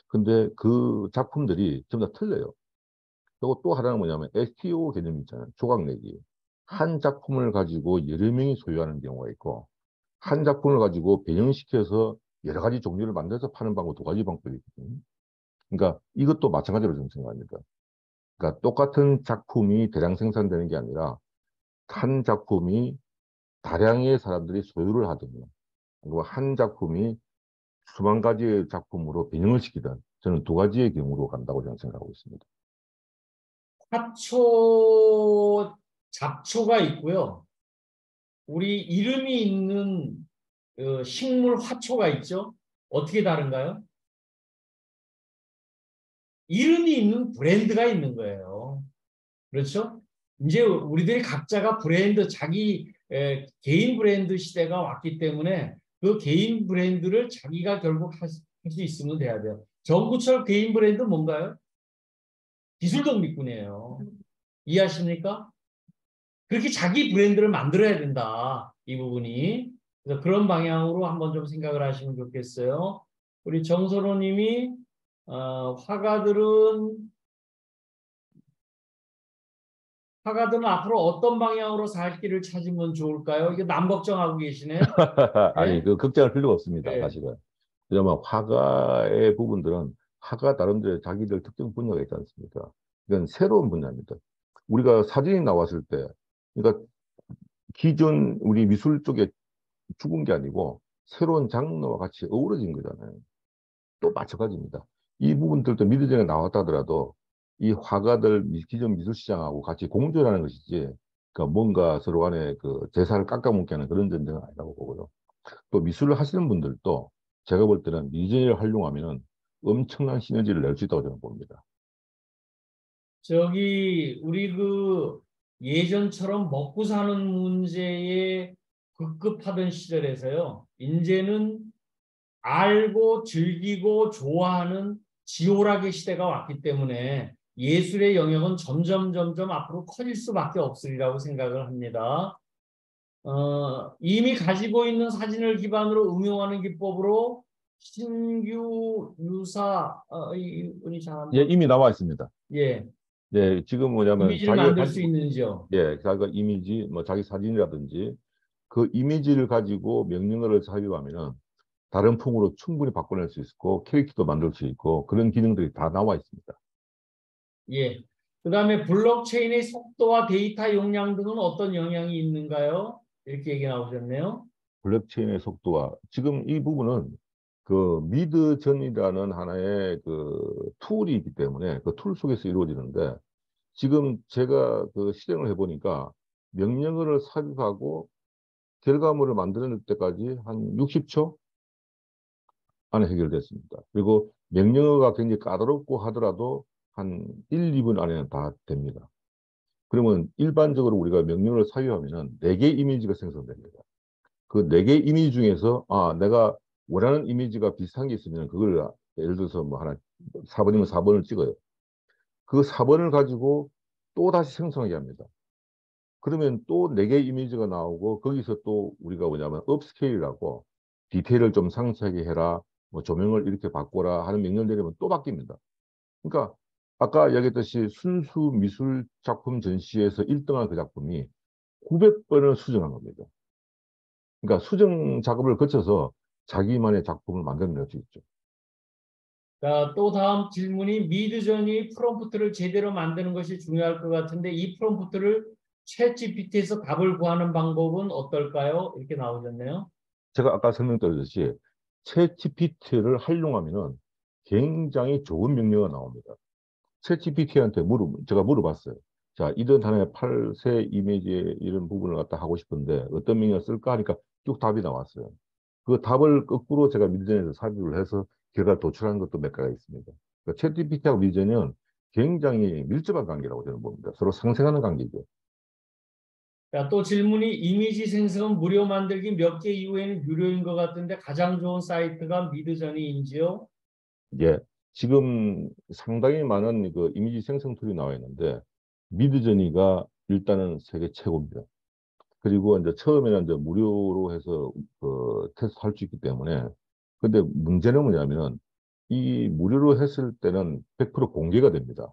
Speaker 2: 근데 그 작품들이 전부 다 틀려요. 그리고 또 하나는 뭐냐면 STO 개념이 있잖아요. 조각내기. 한 작품을 가지고 여러 명이 소유하는 경우가 있고, 한 작품을 가지고 변형시켜서 여러 가지 종류를 만들어서 파는 방법 두 가지 방법이 있거든요. 그러니까 이것도 마찬가지로 저는 생각합니다. 그러니까 똑같은 작품이 대량 생산되는 게 아니라 한 작품이 다량의 사람들이 소유를 하든요. 그리고 한 작품이 수만 가지의 작품으로 변형을 시키든 저는 두 가지의 경우로 간다고 저는 생각하고 있습니다.
Speaker 1: 화초, 잡초가 있고요. 우리 이름이 있는 식물 화초가 있죠. 어떻게 다른가요? 이름이 있는 브랜드가 있는 거예요. 그렇죠? 이제 우리들이 각자가 브랜드, 자기 개인 브랜드 시대가 왔기 때문에 그 개인 브랜드를 자기가 결국 할 수 있으면 돼야 돼요. 정구철 개인 브랜드 뭔가요? 기술 독립군이에요. 이해하십니까? 그렇게 자기 브랜드를 만들어야 된다. 이 부분이. 그래서 그런 방향으로 한번 좀 생각을 하시면 좋겠어요. 우리 정선호님이 화가들은 앞으로 어떤 방향으로 살 길을 찾으면 좋을까요? 이게 남 걱정하고 계시네.
Speaker 2: 아니,
Speaker 1: 예?
Speaker 2: 그 걱정할 필요가 없습니다,
Speaker 1: 예.
Speaker 2: 사실은. 왜냐면 화가의 부분들은 화가 나름대로 자기들 특정 분야가 있지 않습니까? 이건 새로운 분야입니다. 우리가 사진이 나왔을 때, 그러니까 기존 우리 미술 쪽에 죽은 게 아니고 새로운 장르와 같이 어우러진 거잖아요. 또 마찬가지입니다. 이 부분들도 미드전에 나왔다 하더라도 이 화가들 기존 미술 시장하고 같이 공존하는 것이지, 그러니까 뭔가 서로 간에 그 제사를 깎아먹게 하는 그런 전쟁은 아니라고 보고요. 또 미술을 하시는 분들도 제가 볼 때는 미디어를 활용하면 엄청난 시너지를 낼 수 있다고 저는 봅니다.
Speaker 1: 저기 우리 그 예전처럼 먹고 사는 문제에 급급하던 시절에서요. 이제는 알고 즐기고 좋아하는 지오락의 시대가 왔기 때문에 예술의 영역은 점점 앞으로 커질 수밖에 없으리라고 생각을 합니다. 이미 가지고 있는 사진을 기반으로 응용하는 기법으로 신규 유사 이분이 잘
Speaker 2: 예,
Speaker 1: 한번
Speaker 2: 이미 나와 있습니다.
Speaker 1: 예
Speaker 2: 예, 지금 뭐냐면
Speaker 1: 이미지를
Speaker 2: 자기가
Speaker 1: 만들 수
Speaker 2: 가지고,
Speaker 1: 있는지요?
Speaker 2: 예, 자기가 이미지, 뭐 자기 사진이라든지 그 이미지를 가지고 명령어를 사용하면은 다른 풍으로 충분히 바꿔낼 수 있고 캐릭터도 만들 수 있고 그런 기능들이 다 나와 있습니다.
Speaker 1: 예. 그다음에 블록체인의 속도와 데이터 용량 등은 어떤 영향이 있는가요? 이렇게 얘기 나오셨네요.
Speaker 2: 블록체인의 속도와 지금 이 부분은 그 미드전이라는 하나의 그 툴이 있기 때문에 그 툴 속에서 이루어지는데 지금 제가 그 실행을 해보니까 명령어를 삽입하고 결과물을 만들어낼 때까지 한 60초 안에 해결됐습니다. 그리고 명령어가 굉장히 까다롭고 하더라도 한 1, 2분 안에는 다 됩니다. 그러면 일반적으로 우리가 명령어를 사용하면은 4개 이미지가 생성됩니다. 그 4개 이미지 중에서 내가 원하는 이미지가 비슷한 게 있으면 그걸 예를 들어서 뭐 하나 4번이면 4번을 찍어요. 그 4번을 가지고 또 다시 생성하게 합니다. 그러면 또 4개 이미지가 나오고 거기서 또 우리가 뭐냐면 업스케일이라고 디테일을 좀 상세하게 해라, 뭐 조명을 이렇게 바꿔라 하는 명령 내리면 또 바뀝니다. 그러니까 아까 이야기했듯이 순수 미술 작품 전시에서 1등한 그 작품이 900번을 수정한 겁니다. 그러니까 수정 작업을 거쳐서 자기만의 작품을 만들어낼 수 있죠.
Speaker 1: 자, 또 다음 질문이 미드전이 프롬프트를 제대로 만드는 것이 중요할 것 같은데 이 프롬프트를 챗 GPT에서 답을 구하는 방법은 어떨까요? 이렇게 나오셨네요.
Speaker 2: 제가 아까 설명드렸듯이 챗 GPT를 활용하면은 굉장히 좋은 명령어가 나옵니다. 챗 GPT한테 제가 물어봤어요. 자, 이런 단어의 8세 이미지의 이런 부분을 갖다 하고 싶은데 어떤 명령을 쓸까 하니까 쭉 답이 나왔어요. 그 답을 거꾸로 제가 미드전에서 삽입을 해서 결과를 도출하는 것도 몇 가지가 있습니다. 그러니까 챗 GPT하고 미드전은 굉장히 밀접한 관계라고 저는 봅니다. 서로 상생하는 관계죠.
Speaker 1: 자, 또 질문이 이미지 생성은 무료 만들기 몇 개 이후에는 유료인 것 같은데 가장 좋은 사이트가 미드저니인지요?
Speaker 2: 예, 지금 상당히 많은 그 이미지 생성 툴이 나와 있는데 미드저니가 일단은 세계 최고입니다. 그리고 이제 처음에는 이제 무료로 해서 그 테스트 할 수 있기 때문에 근데 문제는 뭐냐면은 이 무료로 했을 때는 100% 공개가 됩니다.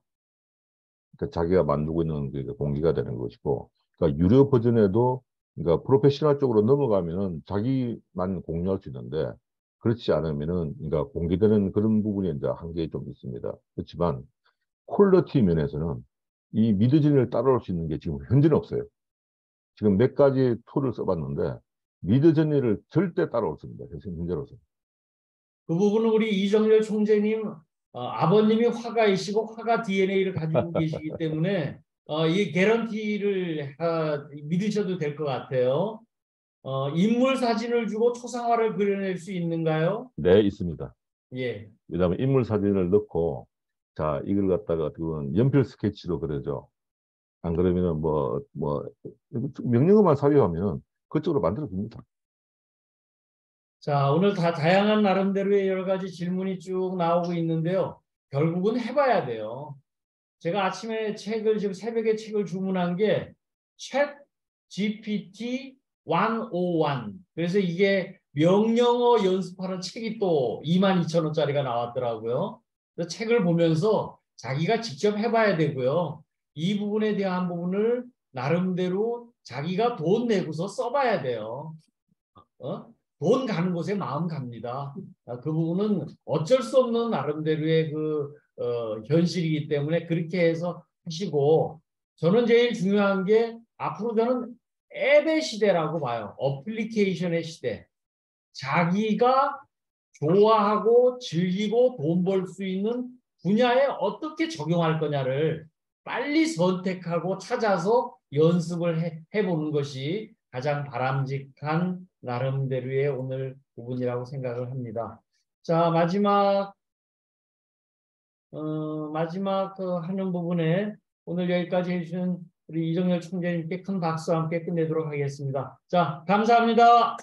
Speaker 2: 그러니까 자기가 만들고 있는 게 공개가 되는 것이고 그러니까 유료 버전에도 그러니까 프로페셔널 쪽으로 넘어가면은 자기만 공유할 수 있는데 그렇지 않으면은 그러니까 공개되는 그런 부분이 이제 한계가 좀 있습니다. 그렇지만 퀄리티 면에서는 이 미드저니를 따라올 수 있는 게 지금 현재는 없어요. 지금 몇 가지 툴을 써봤는데 미드저니를 절대 따라올 수 없습니다. 현재로서.
Speaker 1: 그 부분은 우리 이정열 총재님 아버님이 화가이시고 화가 DNA를 가지고 계시기 때문에 이 개런티를 믿으셔도 될 것 같아요. 인물 사진을 주고 초상화를 그려낼 수 있는가요?
Speaker 2: 네, 있습니다.
Speaker 1: 예.
Speaker 2: 그다음에 인물 사진을 넣고 자 이걸 갖다가 어떻게 보면 연필 스케치로 그려줘. 안 그러면은 명령어만 삽입하면 그쪽으로 만들어 줍니다.
Speaker 1: 자, 오늘 다 다양한 나름대로의 여러 가지 질문이 쭉 나오고 있는데요. 결국은 해봐야 돼요. 제가 아침에 지금 새벽에 책을 주문한 게 챗 GPT 101. 그래서 이게 명령어 연습하는 책이 또 22,000원짜리가 나왔더라고요. 그래서 책을 보면서 자기가 직접 해봐야 되고요. 이 부분에 대한 부분을 나름대로 자기가 돈 내고서 써봐야 돼요. 어? 돈 가는 곳에 마음 갑니다. 그 부분은 어쩔 수 없는 나름대로의 현실이기 때문에 그렇게 해서 하시고 저는 제일 중요한 게 앞으로 저는 앱의 시대라고 봐요. 어플리케이션의 시대. 자기가 좋아하고 즐기고 돈 벌 수 있는 분야에 어떻게 적용할 거냐를 빨리 선택하고 찾아서 연습을 해보는 것이 가장 바람직한 나름대로의 오늘 부분이라고 생각을 합니다. 자, 마지막 하는 부분에 오늘 여기까지 해주신 우리 이정열 총재님께 큰 박수와 함께 끝내도록 하겠습니다. 자, 감사합니다.